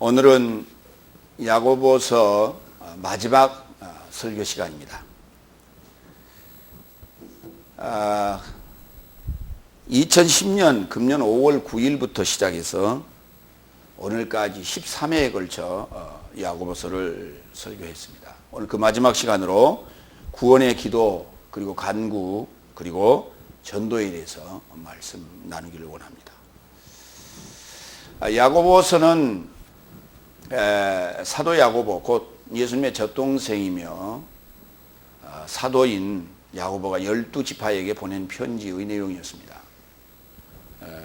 오늘은 야고보서 마지막 설교 시간입니다. 2010년 금년 5월 9일부터 시작해서 오늘까지 13회에 걸쳐 야고보서를 설교했습니다. 오늘 그 마지막 시간으로 구원의 기도, 그리고 간구, 그리고 전도에 대해서 말씀 나누기를 원합니다. 야고보서는 사도 야고보, 곧 예수님의 젖동생이며 사도인 야고보가 12지파에게 보낸 편지의 내용이었습니다.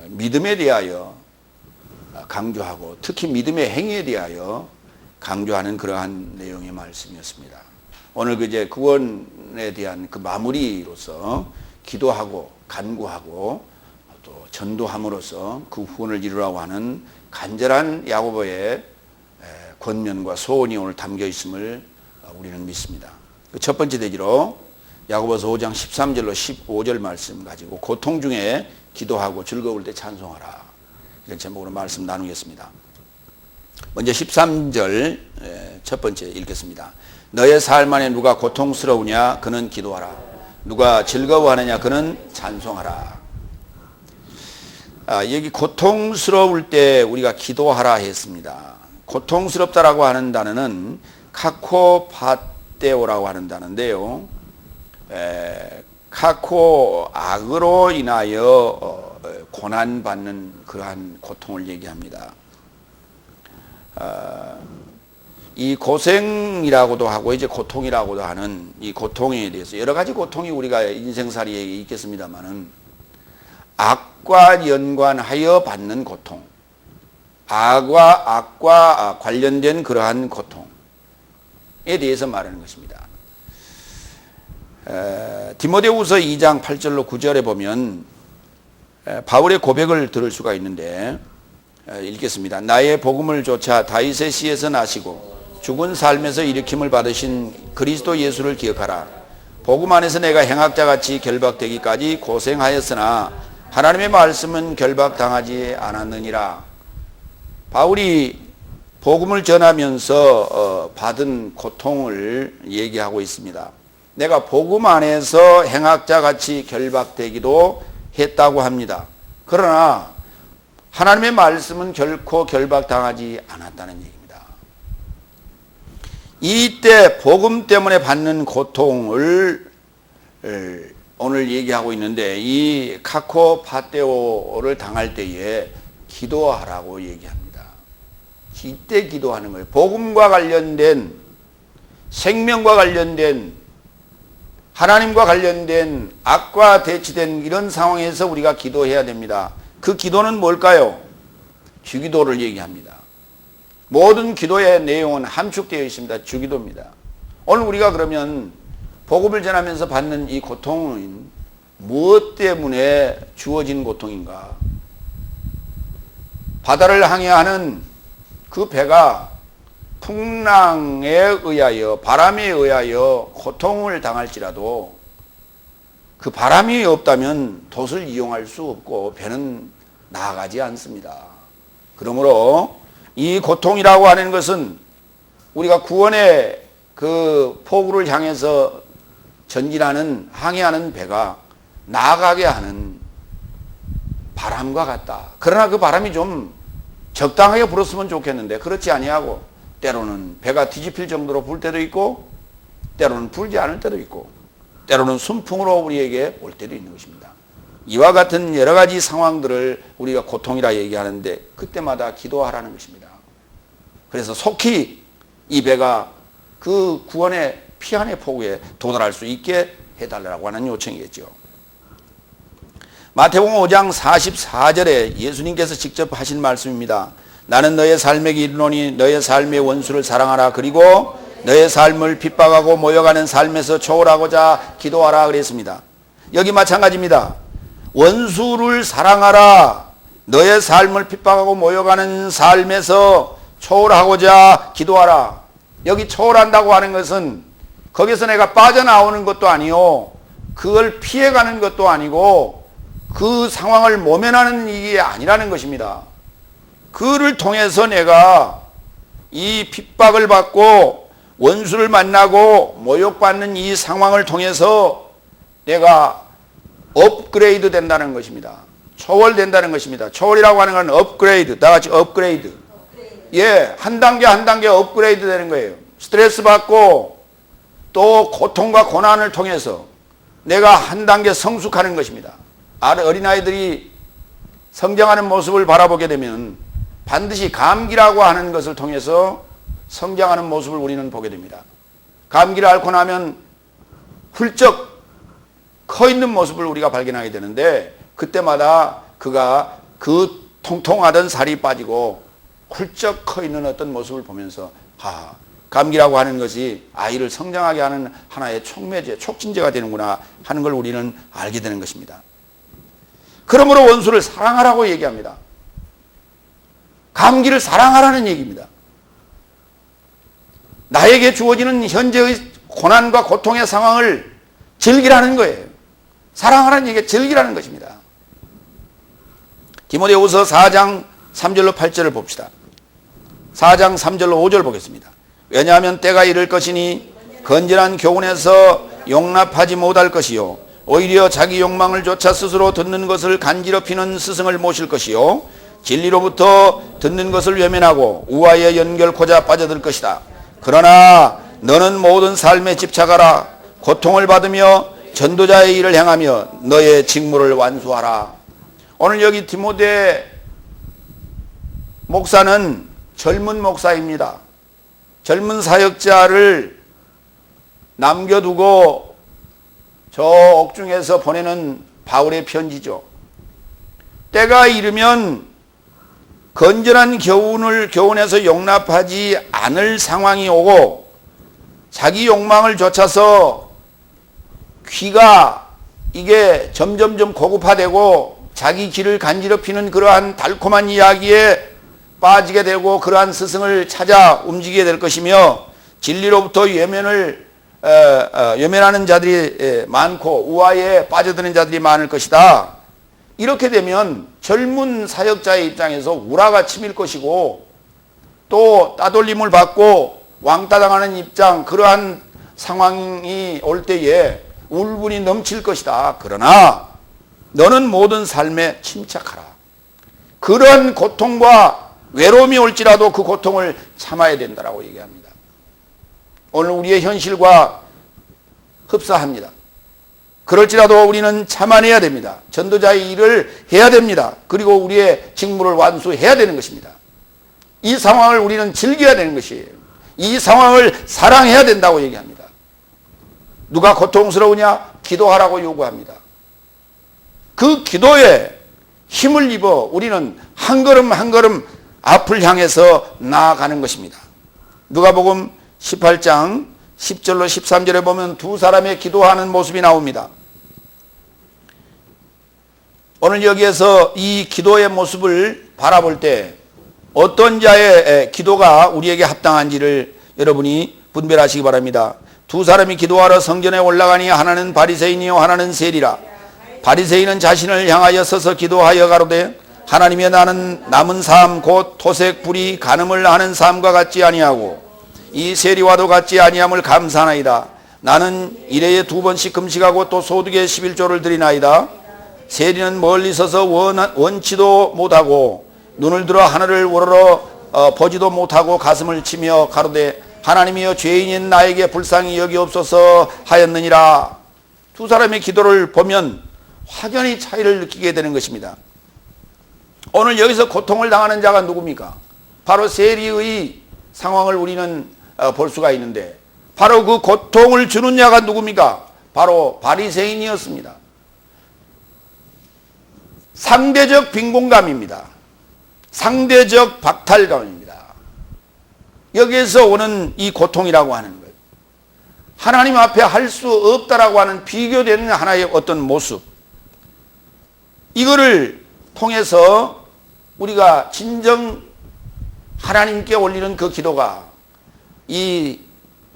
믿음에 대하여 강조하고 특히 믿음의 행위에 대하여 강조하는 그러한 내용의 말씀이었습니다. 오늘 이제 구원에 대한 그 마무리로서 기도하고 간구하고 또 전도함으로써 그 구원을 이루라고 하는 간절한 야고보의 권면과 소원이 오늘 담겨 있음을 우리는 믿습니다. 그 첫 번째 대지로 야고보서 5장 13절로 15절 말씀 가지고 고통 중에 기도하고 즐거울 때 찬송하라, 이런 제목으로 말씀 나누겠습니다. 먼저 13절 첫 번째 읽겠습니다. 너의 삶 안에 누가 고통스러우냐 그는 기도하라, 누가 즐거워하느냐 그는 찬송하라. 여기 고통스러울 때 우리가 기도하라 했습니다. 고통스럽다라고 하는 단어는 카코파테오라고 하는 단어인데요, 카코, 악으로 인하여 고난받는 그러한 고통을 얘기합니다. 이 고생이라고도 하고 이제 고통이라고도 하는 이 고통에 대해서 여러 가지 고통이 우리가 인생살이에 있겠습니다만은 악과 연관하여 받는 고통, 악과 관련된 그러한 고통에 대해서 말하는 것입니다. 디모데후서 2장 8절로 9절에 보면 바울의 고백을 들을 수가 있는데 읽겠습니다. 나의 복음을 조차 다윗의 씨에서 나시고 죽은 삶에서 일으킴을 받으신 그리스도 예수를 기억하라. 복음 안에서 내가 행악자같이 결박되기까지 고생하였으나 하나님의 말씀은 결박당하지 않았느니라. 바울이 복음을 전하면서 받은 고통을 얘기하고 있습니다. 내가 복음 안에서 행악자같이 결박되기도 했다고 합니다. 그러나 하나님의 말씀은 결코 결박당하지 않았다는 얘기입니다. 이때 복음 때문에 받는 고통을 오늘 얘기하고 있는데, 이 카코파테오를 당할 때에 기도하라고 얘기합니다. 이때 기도하는 거예요. 복음과 관련된, 생명과 관련된, 하나님과 관련된 악과 대치된 이런 상황에서 우리가 기도해야 됩니다. 그 기도는 뭘까요? 주기도를 얘기합니다. 모든 기도의 내용은 함축되어 있습니다. 주기도입니다. 오늘 우리가 그러면 복음을 전하면서 받는 이 고통은 무엇 때문에 주어진 고통인가? 바다를 항해하는 그 배가 풍랑에 의하여, 바람에 의하여 고통을 당할지라도 그 바람이 없다면 돛을 이용할 수 없고 배는 나아가지 않습니다. 그러므로 이 고통이라고 하는 것은 우리가 구원의 그 포구를 향해서 전진하는, 항해하는 배가 나아가게 하는 바람과 같다. 그러나 그 바람이 좀 적당하게 불었으면 좋겠는데 그렇지 아니하고 때로는 배가 뒤집힐 정도로 불 때도 있고 때로는 불지 않을 때도 있고 때로는 순풍으로 우리에게 올 때도 있는 것입니다. 이와 같은 여러 가지 상황들을 우리가 고통이라 얘기하는데 그때마다 기도하라는 것입니다. 그래서 속히 이 배가 그 구원의 피안의 포구에 도달할 수 있게 해달라고 하는 요청이겠죠. 마태복음 5장 44절에 예수님께서 직접 하신 말씀입니다. 나는 너의 삶에게 이르노니 너의 삶의 원수를 사랑하라. 그리고 너의 삶을 핍박하고 모여가는 삶에서 초월하고자 기도하라 그랬습니다. 여기 마찬가지입니다. 원수를 사랑하라. 너의 삶을 핍박하고 모여가는 삶에서 초월하고자 기도하라. 여기 초월한다고 하는 것은 거기서 내가 빠져나오는 것도 아니요, 그걸 피해가는 것도 아니고 그 상황을 모면하는 일이 아니라는 것입니다. 그를 통해서 내가 이 핍박을 받고 원수를 만나고 모욕받는 이 상황을 통해서 내가 업그레이드 된다는 것입니다. 초월된다는 것입니다. 초월이라고 하는 건 업그레이드, 다 같이 업그레이드. 예, 한 단계 한 단계 업그레이드 되는 거예요. 스트레스 받고 또 고통과 고난을 통해서 내가 한 단계 성숙하는 것입니다. 어린아이들이 성장하는 모습을 바라보게 되면 반드시 감기라고 하는 것을 통해서 성장하는 모습을 우리는 보게 됩니다. 감기를 앓고 나면 훌쩍 커 있는 모습을 우리가 발견하게 되는데 그때마다 그가 그 통통하던 살이 빠지고 훌쩍 커 있는 어떤 모습을 보면서 감기라고 하는 것이 아이를 성장하게 하는 하나의 촉매제, 촉진제가 되는구나 하는 걸 우리는 알게 되는 것입니다. 그러므로 원수를 사랑하라고 얘기합니다. 감기를 사랑하라는 얘기입니다. 나에게 주어지는 현재의 고난과 고통의 상황을 즐기라는 거예요. 사랑하라는 얘기가 즐기라는 것입니다. 디모데후서 4장 3절로 8절을 봅시다. 4장 3절로 5절 보겠습니다. 왜냐하면 때가 이를 것이니 건전한 교훈에서 용납하지 못할 것이요 오히려 자기 욕망을 쫓아 스스로 듣는 것을 간지럽히는 스승을 모실 것이요 진리로부터 듣는 것을 외면하고 우화에 연결코자 빠져들 것이다. 그러나 너는 모든 삶에 집착하라. 고통을 받으며 전도자의 일을 행하며 너의 직무를 완수하라. 오늘 여기 디모데 목사는 젊은 목사입니다. 젊은 사역자를 남겨두고 저 옥중에서 보내는 바울의 편지죠. 때가 이르면 건전한 교훈에서 용납하지 않을 상황이 오고 자기 욕망을 좇아서 귀가 이게 점점점 고급화되고 자기 귀를 간지럽히는 그러한 달콤한 이야기에 빠지게 되고 그러한 스승을 찾아 움직이게 될 것이며 진리로부터 외면하는 자들이 많고 우화에 빠져드는 자들이 많을 것이다. 이렇게 되면 젊은 사역자의 입장에서 우라가 치밀 것이고 또 따돌림을 받고 왕따당하는 입장, 그러한 상황이 올 때에 울분이 넘칠 것이다. 그러나 너는 모든 삶에 침착하라. 그런 고통과 외로움이 올지라도 그 고통을 참아야 된다라고 얘기합니다. 오늘 우리의 현실과 흡사합니다. 그럴지라도 우리는 참아내야 됩니다. 전도자의 일을 해야 됩니다. 그리고 우리의 직무를 완수해야 되는 것입니다. 이 상황을 우리는 즐겨야 되는 것이에요. 이 상황을 사랑해야 된다고 얘기합니다. 누가 고통스러우냐? 기도하라고 요구합니다. 그 기도에 힘을 입어 우리는 한 걸음 한 걸음 앞을 향해서 나아가는 것입니다. 누가복음 18장 10절로 13절에 보면 두 사람의 기도하는 모습이 나옵니다. 오늘 여기에서 이 기도의 모습을 바라볼 때 어떤 자의 기도가 우리에게 합당한지를 여러분이 분별하시기 바랍니다. 두 사람이 기도하러 성전에 올라가니 하나는 바리새인이요 하나는 세리라. 바리새인은 자신을 향하여 서서 기도하여 가로되 하나님의 나는 남은 삶 곧 토색 불이 간음을 하는 삶과 같지 아니하고 이 세리와도 같지 아니함을 감사하나이다. 나는 일해에 2번씩 금식하고 또 소득의 11조를 드리나이다. 세리는 멀리 서서 원치도 못하고 눈을 들어 하늘을 우러러 보지도 못하고 가슴을 치며 가로되 하나님이여 죄인인 나에게 불쌍히 여기옵소서 하였느니라. 두 사람의 기도를 보면 확연히 차이를 느끼게 되는 것입니다. 오늘 여기서 고통을 당하는 자가 누굽니까? 바로 세리의 상황을 우리는 볼 수가 있는데 바로 그 고통을 주는 자가 누굽니까? 바로 바리새인이었습니다. 상대적 빈곤감입니다. 상대적 박탈감입니다. 여기에서 오는 이 고통이라고 하는 거예요. 하나님 앞에 할 수 없다라고 하는 비교되는 하나의 어떤 모습, 이거를 통해서 우리가 진정 하나님께 올리는 그 기도가 이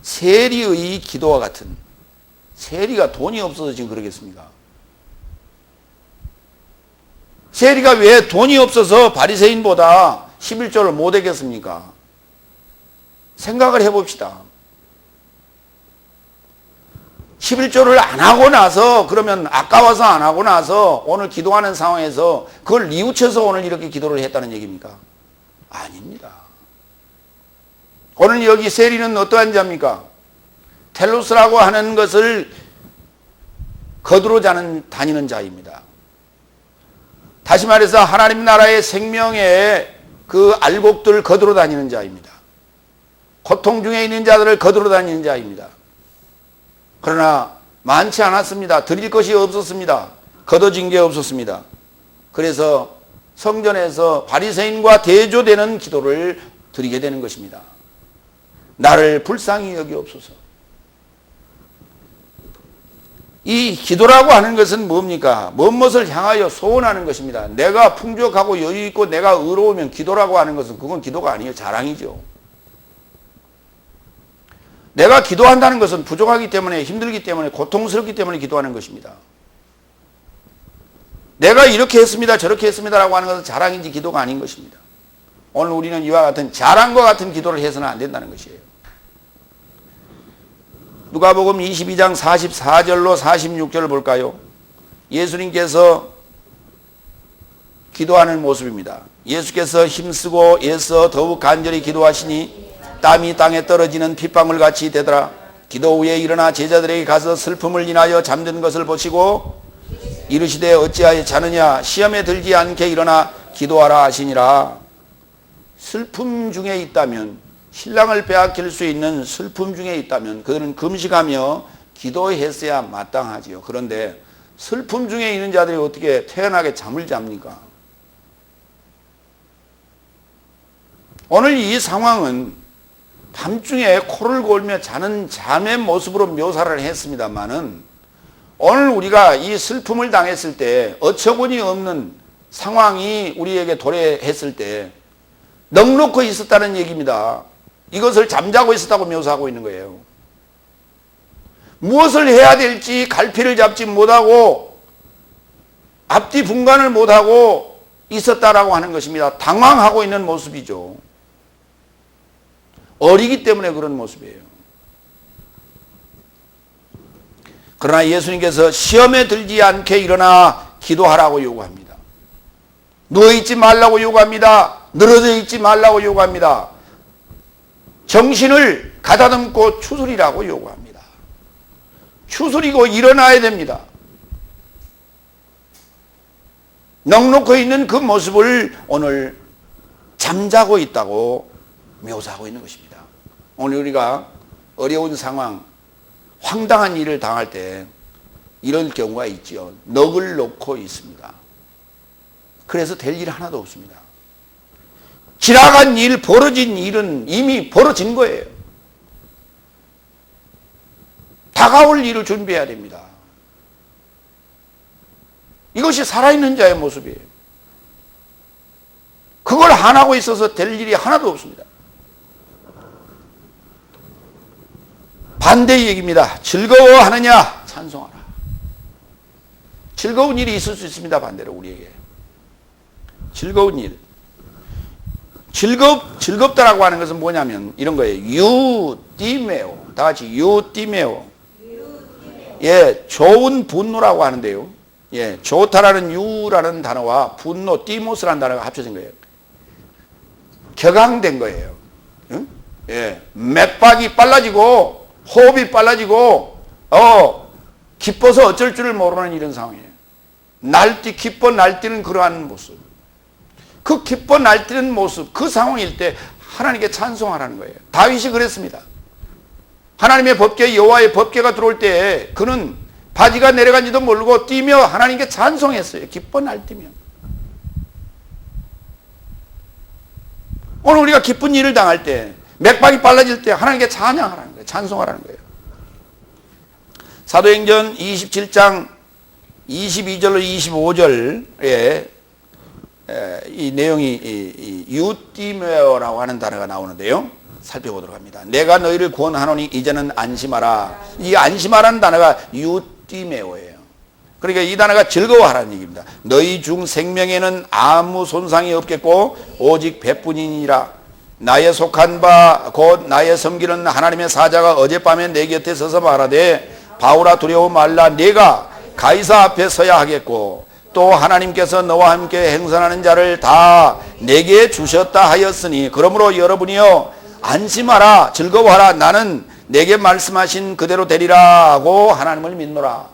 세리의 기도와 같은, 세리가 돈이 없어서 지금 그러겠습니까? 세리가 왜 돈이 없어서 바리새인보다 11조를 못 하겠습니까? 생각을 해봅시다. 11조를 안 하고 나서, 그러면 아까워서 안 하고 나서 오늘 기도하는 상황에서 그걸 뉘우쳐서 오늘 이렇게 기도를 했다는 얘기입니까? 아닙니다. 오늘 여기 세리는 어떠한 자입니까? 텔루스라고 하는 것을 거두러 다니는 자입니다. 다시 말해서 하나님 나라의 생명의 그 알곡들을 거두러 다니는 자입니다. 고통 중에 있는 자들을 거두러 다니는 자입니다. 그러나 많지 않았습니다. 드릴 것이 없었습니다. 거둬진 게 없었습니다. 그래서 성전에서 바리새인과 대조되는 기도를 드리게 되는 것입니다. 나를 불쌍히 여기옵소서. 이 기도라고 하는 것은 뭡니까? 무엇을 향하여 소원하는 것입니다. 내가 풍족하고 여유 있고 내가 의로우면 기도라고 하는 것은 그건 기도가 아니에요. 자랑이죠. 내가 기도한다는 것은 부족하기 때문에, 힘들기 때문에, 고통스럽기 때문에 기도하는 것입니다. 내가 이렇게 했습니다, 저렇게 했습니다라고 하는 것은 자랑인지 기도가 아닌 것입니다. 오늘 우리는 이와 같은 자랑과 같은 기도를 해서는 안 된다는 것이에요. 누가복음 22장 44절로 46절을 볼까요? 예수님께서 기도하는 모습입니다. 예수께서 힘쓰고 애써 더욱 간절히 기도하시니 땀이 땅에 떨어지는 핏방울 같이 되더라. 기도 후에 일어나 제자들에게 가서 슬픔을 인하여 잠든 것을 보시고 이르시되 어찌하여 자느냐, 시험에 들지 않게 일어나 기도하라 하시니라. 슬픔 중에 있다면, 신랑을 빼앗길 수 있는 슬픔 중에 있다면 그들은 금식하며 기도했어야 마땅하지요. 그런데 슬픔 중에 있는 자들이 어떻게 태연하게 잠을 잡니까? 오늘 이 상황은 밤중에 코를 골며 자는 잠의 모습으로 묘사를 했습니다마는, 오늘 우리가 이 슬픔을 당했을 때, 어처구니 없는 상황이 우리에게 도래했을 때 넋놓고 있었다는 얘기입니다. 이것을 잠자고 있었다고 묘사하고 있는 거예요. 무엇을 해야 될지 갈피를 잡지 못하고 앞뒤 분간을 못하고 있었다라고 하는 것입니다. 당황하고 있는 모습이죠. 어리기 때문에 그런 모습이에요. 그러나 예수님께서 시험에 들지 않게 일어나 기도하라고 요구합니다. 누워있지 말라고 요구합니다. 늘어져 있지 말라고 요구합니다. 정신을 가다듬고 추스리라고 요구합니다. 추스리고 일어나야 됩니다. 넋놓고 있는 그 모습을 오늘 잠자고 있다고 묘사하고 있는 것입니다. 오늘 우리가 어려운 상황, 황당한 일을 당할 때 이런 경우가 있지요. 넋을 놓고 있습니다. 그래서 될 일 하나도 없습니다. 지나간 일, 벌어진 일은 이미 벌어진 거예요. 다가올 일을 준비해야 됩니다. 이것이 살아있는 자의 모습이에요. 그걸 안 하고 있어서 될 일이 하나도 없습니다. 반대의 얘기입니다. 즐거워하느냐? 찬송하라. 즐거운 일이 있을 수 있습니다. 반대로 우리에게. 즐거운 일. 즐겁다라고 하는 것은 뭐냐면 이런 거예요. 유띠메오. 다 같이 유띠메오. 예, 좋은 분노라고 하는데요. 예, 좋다라는 유라는 단어와 분노, 띠모스라는 단어가 합쳐진 거예요. 격앙된 거예요. 응? 예, 맥박이 빨라지고 호흡이 빨라지고 기뻐서 어쩔 줄을 모르는 이런 상황이에요. 기뻐 날뛰는 그러한 모습. 그 기뻐 날뛰는 모습, 그 상황일 때 하나님께 찬송하라는 거예요. 다윗이 그랬습니다. 하나님의 법궤, 여호와의 법궤가 들어올 때 그는 바지가 내려간지도 모르고 뛰며 하나님께 찬송했어요. 기뻐 날뛰며. 오늘 우리가 기쁜 일을 당할 때, 맥박이 빨라질 때 하나님께 찬양하라는 거예요. 찬송하라는 거예요. 사도행전 27장 22절로 25절에 이 내용이 유띠메오라고 하는 단어가 나오는데요. 살펴보도록 합니다. 내가 너희를 구원하노니 이제는 안심하라. 이 안심하라는 단어가 유띠메오예요. 그러니까 이 단어가 즐거워하라는 얘기입니다. 너희 중 생명에는 아무 손상이 없겠고 오직 배뿐이니라. 나의 속한 바 곧 나의 섬기는 하나님의 사자가 어젯밤에 내 곁에 서서 말하되 바울아 두려워 말라. 네가 가이사 앞에 서야 하겠고 또 하나님께서 너와 함께 행선하는 자를 다 내게 주셨다 하였으니 그러므로 여러분이여 안심하라 즐거워하라 나는 내게 말씀하신 그대로 되리라 하고 하나님을 믿노라.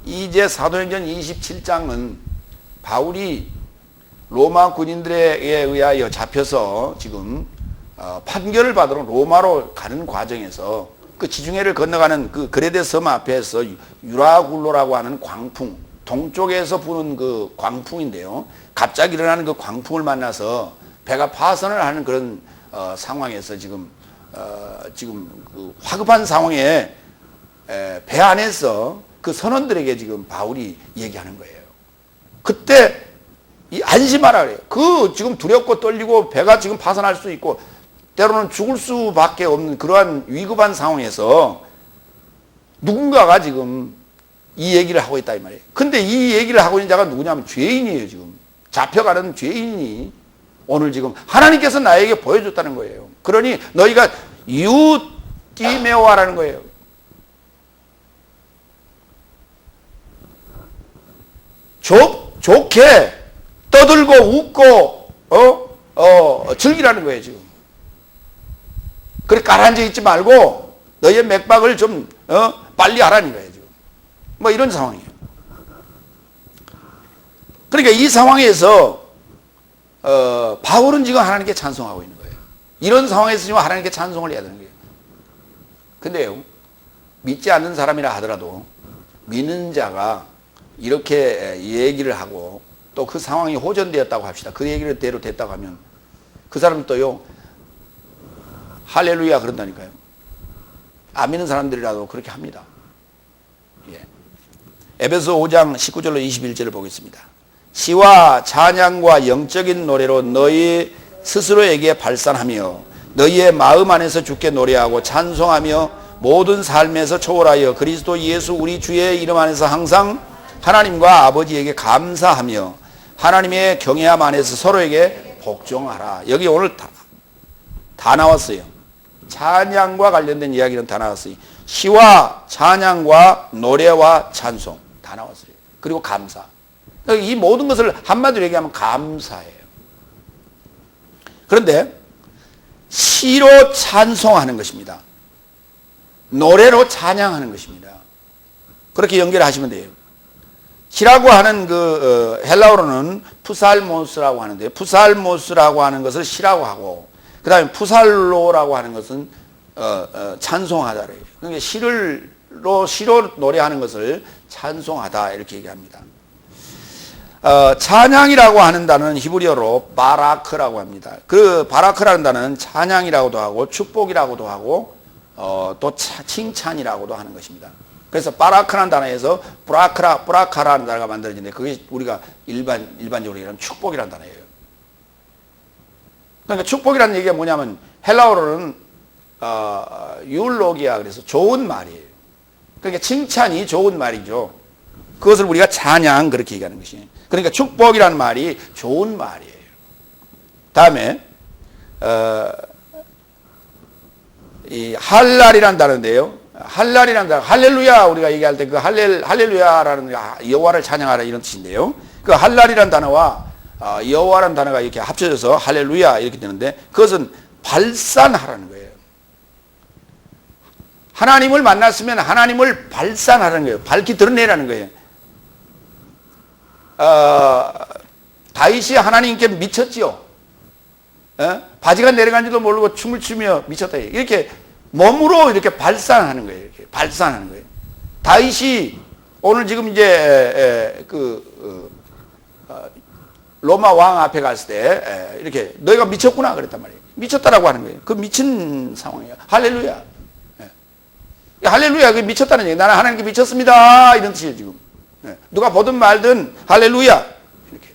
이제 사도행전 27장은 바울이 로마 군인들에 의하여 잡혀서 지금 판결을 받으러 로마로 가는 과정에서 그 지중해를 건너가는 그 그레데 섬 앞에서 유라굴로라고 하는 광풍, 동쪽에서 부는 그 광풍인데요. 갑자기 일어나는 그 광풍을 만나서 배가 파선을 하는 그런 상황에서 지금 그 화급한 상황에 배 안에서 그 선원들에게 지금 바울이 얘기하는 거예요. 그때 이 안심하라 그래요. 그 지금 두렵고 떨리고 배가 지금 파선할 수 있고 때로는 죽을 수밖에 없는 그러한 위급한 상황에서 누군가가 지금 이 얘기를 하고 있다 이 말이에요. 근데 이 얘기를 하고 있는 자가 누구냐면 죄인이에요. 지금 잡혀가는 죄인이 오늘 지금 하나님께서 나에게 보여줬다는 거예요. 그러니 너희가 유띠메오하라는 거예요. 좋게 떠들고 웃고 즐기라는 거예요. 지금 그렇게 가라앉아 있지 말고 너희의 맥박을 좀 빨리 하라는 거예요. 지금 뭐 이런 상황이에요. 그러니까 이 상황에서 바울은 지금 하나님께 찬송하고 있는 거예요. 이런 상황에서 지금 하나님께 찬송을 해야 되는 거예요. 근데요, 믿지 않는 사람이라 하더라도 믿는 자가 이렇게 얘기를 하고 또 그 상황이 호전되었다고 합시다. 그 얘기를 대로 됐다고 하면 그 사람은 또요 할렐루야 그런다니까요. 안 믿는 사람들이라도 그렇게 합니다. 예. 에베소 5장 19절로 21절을 보겠습니다. 시와 찬양과 영적인 노래로 너희 스스로에게 발산하며 너희의 마음 안에서 주께 노래하고 찬송하며 모든 삶에서 초월하여 그리스도 예수 우리 주의 이름 안에서 항상 하나님과 아버지에게 감사하며 하나님의 경외함 안에서 서로에게 복종하라. 여기 오늘 다 나왔어요. 찬양과 관련된 이야기는 다 나왔어요. 시와 찬양과 노래와 찬송 다 나왔어요. 그리고 감사. 이 모든 것을 한마디로 얘기하면 감사예요. 그런데 시로 찬송하는 것입니다. 노래로 찬양하는 것입니다. 그렇게 연결하시면 돼요. 시라고 하는 그 헬라어로는 푸살모스라고 하는데 푸살모스라고 하는 것을 시라고 하고 그 다음에 푸살로라고 하는 것은 찬송하다. 그러니까 시로 노래하는 것을 찬송하다 이렇게 얘기합니다. 찬양이라고 하는 단어는 히브리어로 바라크라고 합니다. 그 바라크라는 단어는 찬양이라고도 하고 축복이라고도 하고 또 칭찬이라고도 하는 것입니다. 그래서 바라크라는 단어에서 브라카라는 단어가 만들어지는데 그게 우리가 일반적으로 얘기하는 축복이라는 단어예요. 그러니까 축복이라는 얘기가 뭐냐면 헬라어로는 율로기아 그래서 좋은 말이에요. 그러니까 칭찬이 좋은 말이죠. 그것을 우리가 찬양 그렇게 얘기하는 것이에요. 그러니까 축복이라는 말이 좋은 말이에요. 다음에 이 할랄이라는 단어인데요. 할랄이라는 단어, 할렐루야 우리가 얘기할 때 그 할렐루야라는 여호와를 찬양하라 이런 뜻인데요. 그 할랄이라는 단어와 여호와라는 단어가 이렇게 합쳐져서 할렐루야 이렇게 되는데 그것은 발산하라는 거예요. 하나님을 만났으면 하나님을 발산하라는 거예요. 밝히 드러내라는 거예요. 다윗이 하나님께 미쳤지요. 바지가 내려간지도 모르고 춤을 추며 미쳤다. 이렇게 몸으로 이렇게 발산하는 거예요. 이렇게 발산하는 거예요. 다윗이 오늘 지금 이제 로마 왕 앞에 갔을 때 이렇게 너희가 미쳤구나 그랬단 말이에요. 미쳤다라고 하는 거예요. 그 미친 상황이에요. 할렐루야. 할렐루야. 그 미쳤다는 얘기. 나는 하나님께 미쳤습니다. 이런 뜻이에요 지금. 누가 보든 말든 할렐루야. 이렇게.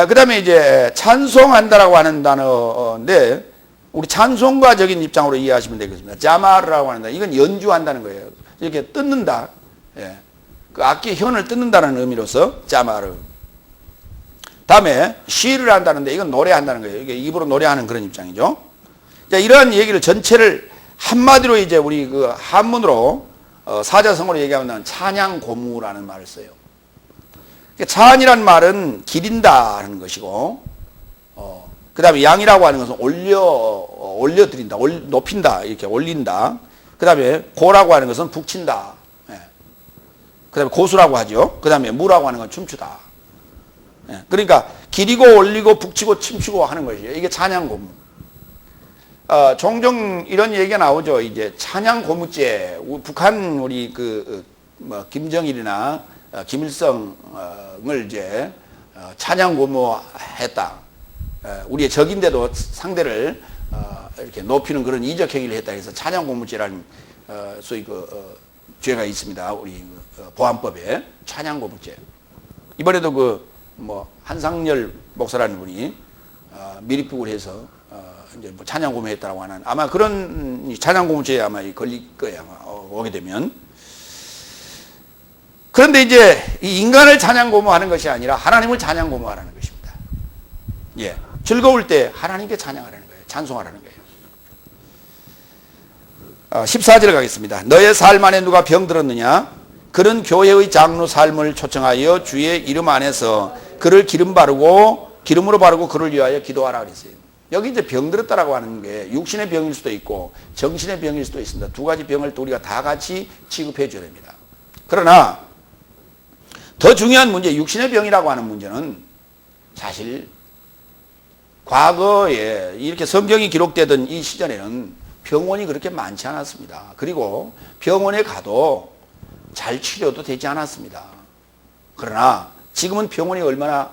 그 다음에 이제 찬송한다라고 하는 단어인데 우리 찬송가적인 입장으로 이해하시면 되겠습니다. 자마르라고 하는 단어. 이건 연주한다는 거예요. 이렇게 뜯는다. 그 악기 현을 뜯는다는 의미로서 자마르. 다음에 시를 한다는데 이건 노래한다는 거예요. 이게 입으로 노래하는 그런 입장이죠. 자, 이러한 얘기를 전체를 한마디로 이제 우리 그 한문으로 사자성어로 얘기하면 찬양 고무라는 말을 써요. 찬이란 말은 기린다는 것이고, 그 다음에 양이라고 하는 것은 올려드린다, 높인다, 이렇게 올린다. 그 다음에 고라고 하는 것은 북친다. 예. 그 다음에 고수라고 하죠. 그 다음에 무라고 하는 건 춤추다. 예. 그러니까 기리고 올리고 북치고 춤추고 하는 것이에요. 이게 찬양 고무. 종종 이런 얘기가 나오죠. 이제 찬양 고무죄. 북한 우리 김정일이나 김일성을 이제 찬양 고무했다. 우리의 적인데도 상대를 이렇게 높이는 그런 이적 행위를 했다 해서 찬양 고무죄라는 소위 죄가 있습니다. 우리 보안법에 찬양 고무죄. 이번에도 한상열 목사라는 분이 미립국을 해서 이제 찬양 고무했다라고 하는 아마 그런 찬양 고무죄에 아마 걸릴 거예요. 아마 오게 되면. 그런데 이제 이 인간을 찬양 고무하는 것이 아니라 하나님을 찬양 고무하라는 것입니다. 예. 즐거울 때 하나님께 찬양하라는 거예요. 찬송하라는 거예요. 14절 가겠습니다. 너의 삶 안에 누가 병들었느냐? 그는 교회의 장로 삶을 초청하여 주의 이름 안에서 그를 기름으로 바르고 그를 위하여 기도하라 그랬어요. 여기 이제 병들었다라고 하는 게 육신의 병일 수도 있고 정신의 병일 수도 있습니다. 두 가지 병을 우리가 다 같이 취급해 줘야 됩니다. 그러나 더 중요한 문제, 육신의 병이라고 하는 문제는 사실 과거에 이렇게 성경이 기록되던 이 시절에는 병원이 그렇게 많지 않았습니다. 그리고 병원에 가도 잘 치료도 되지 않았습니다. 그러나 지금은 병원이 얼마나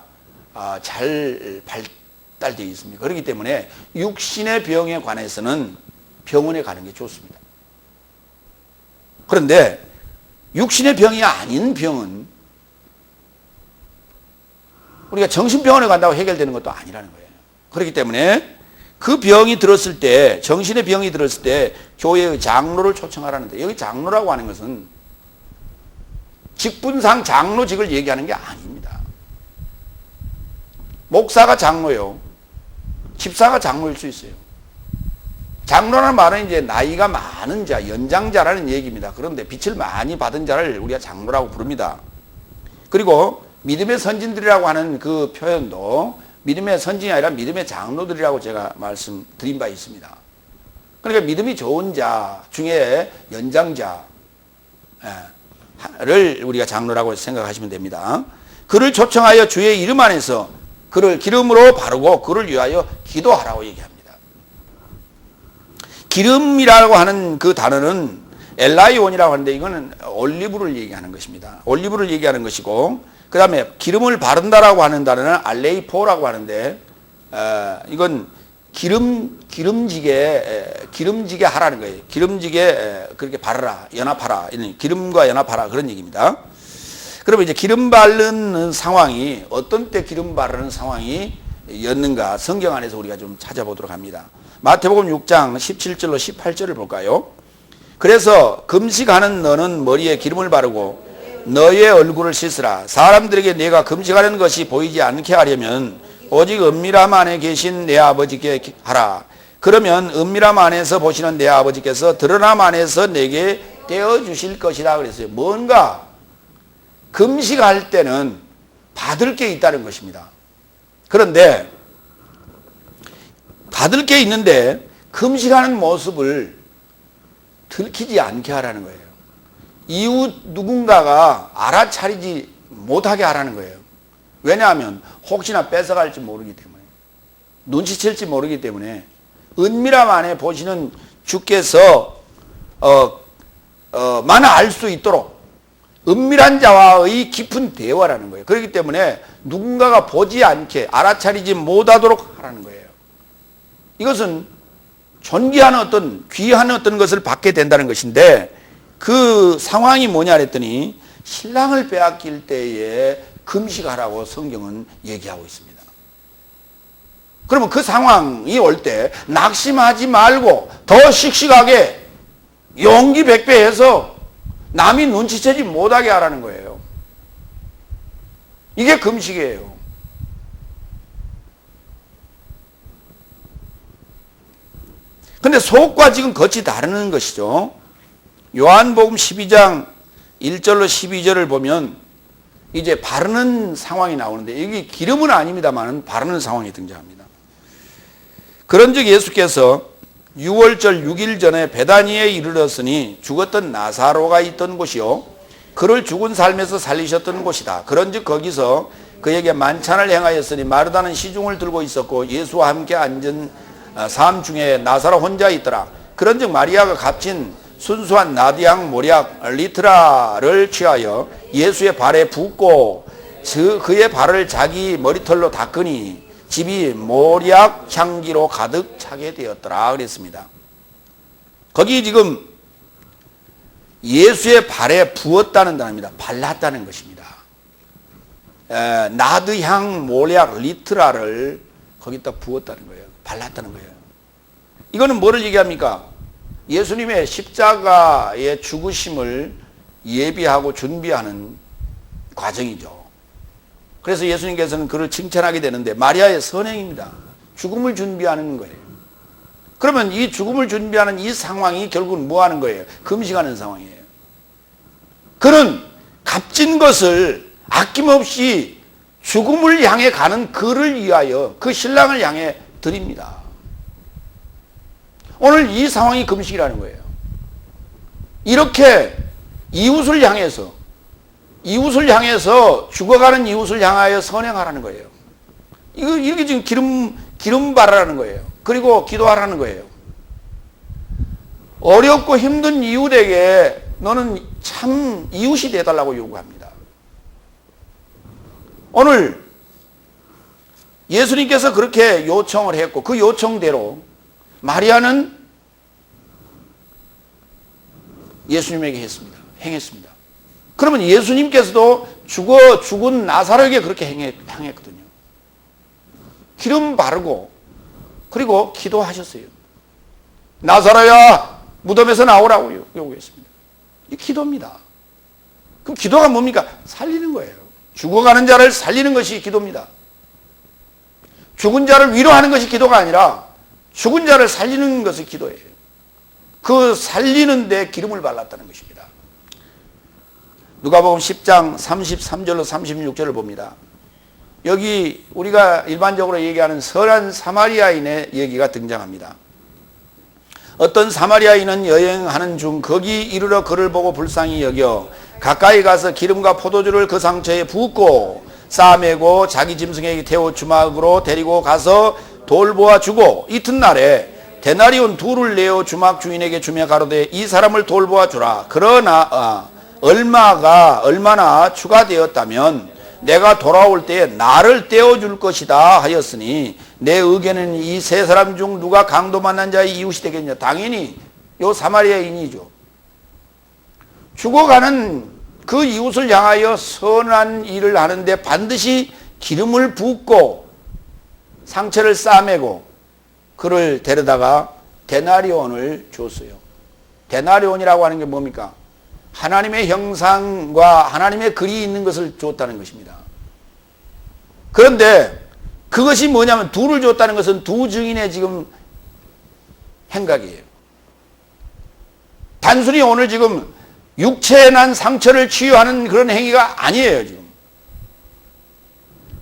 잘 발달되어 있습니까? 그렇기 때문에 육신의 병에 관해서는 병원에 가는 게 좋습니다. 그런데 육신의 병이 아닌 병은 우리가 정신병원에 간다고 해결되는 것도 아니라는 거예요. 그렇기 때문에 그 병이 들었을 때, 정신의 병이 들었을 때 교회의 장로를 초청하라는데, 여기 장로라고 하는 것은 직분상 장로직을 얘기하는 게 아닙니다. 목사가 장로요. 집사가 장로일 수 있어요. 장로라는 말은 이제 나이가 많은 자, 연장자라는 얘기입니다. 그런데 빛을 많이 받은 자를 우리가 장로라고 부릅니다. 그리고 믿음의 선진들이라고 하는 그 표현도 믿음의 선진이 아니라 믿음의 장로들이라고 제가 말씀드린 바 있습니다. 그러니까 믿음이 좋은 자 중에 연장자를 우리가 장로라고 생각하시면 됩니다. 그를 초청하여 주의 이름 안에서 그를 기름으로 바르고 그를 위하여 기도하라고 얘기합니다. 기름이라고 하는 그 단어는 엘라이온이라고 하는데 이거는 올리브를 얘기하는 것입니다. 올리브를 얘기하는 것이고 그 다음에 기름을 바른다라고 하는 단어는 알레이포라고 하는데 이건 기름지게 하라는 거예요. 기름지게 그렇게 바르라, 연합하라, 기름과 연합하라 그런 얘기입니다. 그러면 이제 기름 바르는 상황이 어떤 때 기름 바르는 상황이 였는가 성경 안에서 우리가 좀 찾아보도록 합니다. 마태복음 6장 17절로 18절을 볼까요? 그래서 금식하는 너는 머리에 기름을 바르고 너의 얼굴을 씻으라. 사람들에게 내가 금식하는 것이 보이지 않게 하려면 오직 은밀함 안에 계신 내 아버지께 하라. 그러면 은밀함 안에서 보시는 내 아버지께서 드러남 안에서 내게 떼어주실 것이라 그랬어요. 뭔가 금식할 때는 받을 게 있다는 것입니다. 그런데 받을 게 있는데 금식하는 모습을 들키지 않게 하라는 거예요. 이웃 누군가가 알아차리지 못하게 하라는 거예요. 왜냐하면 혹시나 뺏어갈지 모르기 때문에, 눈치챌지 모르기 때문에 은밀함 안에 보시는 주께서 만 알 수 있도록 은밀한 자와의 깊은 대화라는 거예요. 그렇기 때문에 누군가가 보지 않게 알아차리지 못하도록 하라는 거예요. 이것은 존귀한 어떤 귀한 어떤 것을 받게 된다는 것인데 그 상황이 뭐냐 그랬더니 신랑을 빼앗길 때에 금식하라고 성경은 얘기하고 있습니다. 그러면 그 상황이 올 때 낙심하지 말고 더 씩씩하게 용기 백배해서 남이 눈치채지 못하게 하라는 거예요. 이게 금식이에요. 근데 속과 지금 겉이 다르는 것이죠. 요한복음 12장 1절로 12절을 보면 이제 바르는 상황이 나오는데, 여기 기름은 아닙니다만 바르는 상황이 등장합니다. 그런즉 예수께서 6월절 6일 전에 베다니에 이르렀으니 죽었던 나사로가 있던 곳이요 그를 죽은 삶에서 살리셨던 곳이다. 그런즉 거기서 그에게 만찬을 행하였으니 마르다는 시중을 들고 있었고 예수와 함께 앉은 삶 중에 나사로 혼자 있더라. 그런즉 마리아가 값진 순수한 나디향 모략 리트라를 취하여 예수의 발에 붓고 그의 발을 자기 머리털로 닦으니 집이 모략 향기로 가득 차게 되었더라 그랬습니다. 거기 지금 예수의 발에 부었다는 단어입니다. 발랐다는 것입니다. 나드향 모략 리트라를 거기다 부었다는 거예요. 발랐다는 거예요. 이거는 뭐를 얘기합니까? 예수님의 십자가의 죽으심을 예비하고 준비하는 과정이죠. 그래서 예수님께서는 그를 칭찬하게 되는데 마리아의 선행입니다. 죽음을 준비하는 거예요. 그러면 이 죽음을 준비하는 이 상황이 결국은 뭐 하는 거예요? 금식하는 상황이에요. 그는 값진 것을 아낌없이 죽음을 향해 가는 그를 위하여 그 신랑을 향해 드립니다. 오늘 이 상황이 금식이라는 거예요. 이렇게 이웃을 향해서 죽어가는 이웃을 향하여 선행하라는 거예요. 이게 지금 기름 바르라는 거예요. 그리고 기도하라는 거예요. 어렵고 힘든 이웃에게 너는 참 이웃이 되어달라고 요구합니다. 오늘 예수님께서 그렇게 요청을 했고 그 요청대로 마리아는 예수님에게 행했습니다. 그러면 예수님께서도 죽은 나사로에게 그렇게 행했거든요. 기름 바르고 그리고 기도하셨어요. 나사로야 무덤에서 나오라고 요구했습니다. 이 기도입니다. 그럼 기도가 뭡니까? 살리는 거예요. 죽어가는 자를 살리는 것이 기도입니다. 죽은 자를 위로하는 것이 기도가 아니라 죽은 자를 살리는 것이 기도예요. 그 살리는 데 기름을 발랐다는 것입니다. 누가복음 10장 33절로 36절을 봅니다. 여기 우리가 일반적으로 얘기하는 선한 사마리아인의 얘기가 등장합니다. 어떤 사마리아인은 여행하는 중 거기 이르러 그를 보고 불쌍히 여겨 가까이 가서 기름과 포도주를 그 상처에 붓고 싸매고 자기 짐승에게 태워 주막으로 데리고 가서 돌보아 주고 이튿날에 데나리온 둘을 내어 주막 주인에게 주며 가로되 이 사람을 돌보아 주라. 그러나 얼마나 추가되었다면 내가 돌아올 때에 나를 떼어줄 것이다 하였으니 내 의견은 이 세 사람 중 누가 강도 만난 자의 이웃이 되겠냐. 당연히 요 사마리아인이죠. 죽어가는 그 이웃을 향하여 선한 일을 하는데 반드시 기름을 붓고 상처를 싸매고 그를 데려다가 데나리온을 줬어요. 데나리온이라고 하는 게 뭡니까? 하나님의 형상과 하나님의 글이 있는 것을 줬다는 것입니다. 그런데 그것이 뭐냐면 둘을 줬다는 것은 두 증인의 지금 행각이에요. 단순히 오늘 지금 육체에 난 상처를 치유하는 그런 행위가 아니에요, 지금.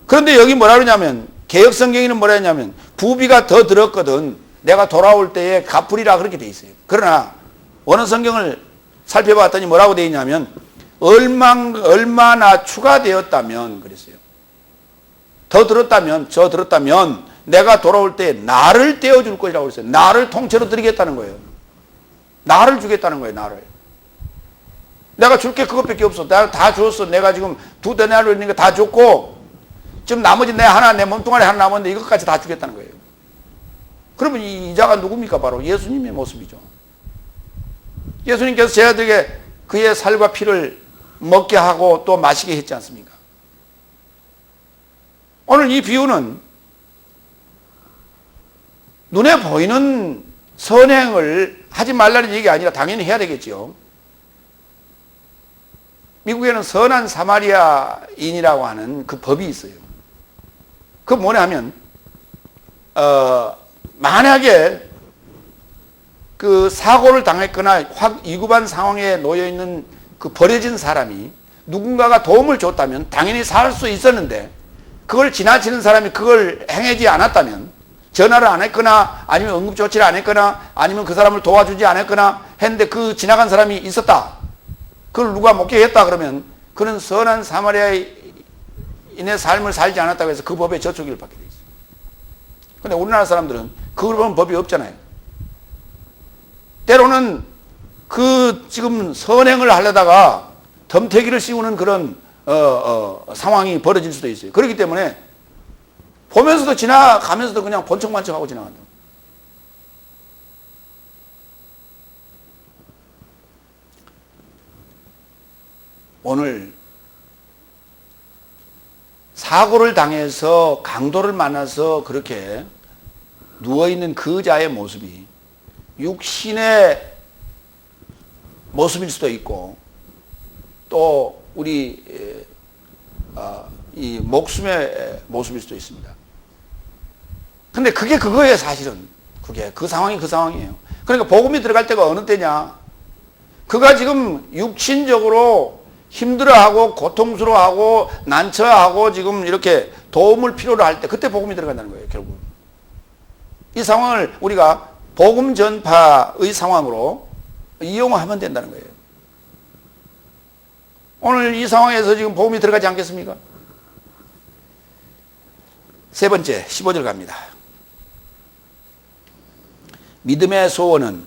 그런데 여기 뭐라 그러냐면, 개역성경에는 뭐라 했냐면, 부비가 더 들었거든. 내가 돌아올 때에 갚으리라 그렇게 돼 있어요. 그러나, 원어 성경을 살펴봤더니 뭐라고 돼 있냐면, 얼마나 추가되었다면, 그랬어요. 더 들었다면, 내가 돌아올 때 나를 떼어줄 것이라고 그랬어요. 나를 통째로 드리겠다는 거예요. 나를 주겠다는 거예요, 나를. 내가 줄 게 그것밖에 없어. 내가 다 줬어. 내가 지금 2데나리온 있는 거 다 줬고, 지금 나머지 내 몸뚱아리 하나 남았는데 이것까지 다 주겠다는 거예요. 그러면 이 이자가 누굽니까? 바로 예수님의 모습이죠. 예수님께서 제자들에게 그의 살과 피를 먹게 하고 또 마시게 했지 않습니까? 오늘 이 비유는 눈에 보이는 선행을 하지 말라는 얘기가 아니라 당연히 해야 되겠죠. 미국에는 선한 사마리아인이라고 하는 그 법이 있어요. 그 뭐냐 하면 만약에 그 사고를 당했거나 위급한 상황에 놓여 있는 그 버려진 사람이 누군가가 도움을 줬다면 당연히 살 수 있었는데, 그걸 지나치는 사람이 그걸 행하지 않았다면, 전화를 안 했거나 아니면 응급조치를 안 했거나 아니면 그 사람을 도와주지 않았거나 했는데 그 지나간 사람이 있었다, 그걸 누가 목격했다 그러면 그는 선한 사마리아인의 삶을 살지 않았다고 해서 그 법에 저촉을 받게 돼 있어요. 근데 우리나라 사람들은 그런 법이 없잖아요. 때로는 그 지금 선행을 하려다가 덤태기를 씌우는 그런 상황이 벌어질 수도 있어요. 그렇기 때문에 보면서도 지나가면서도 그냥 번쩍번쩍하고 지나간다. 오늘 사고를 당해서 강도를 만나서 그렇게 누워있는 그 자의 모습이 육신의 모습일 수도 있고 또 우리 이 목숨의 모습일 수도 있습니다. 근데 그게 그거예요. 사실은 그게 그 상황이 그 상황이에요. 그러니까 복음이 들어갈 때가 어느 때냐, 그가 지금 육신적으로 힘들어하고 고통스러워하고 난처하고 지금 이렇게 도움을 필요로 할 때, 그때 복음이 들어간다는 거예요. 결국은 이 상황을 우리가 복음 전파의 상황으로 이용하면 된다는 거예요. 오늘 이 상황에서 지금 복음이 들어가지 않겠습니까? 세 번째 15절 갑니다. 믿음의 소원은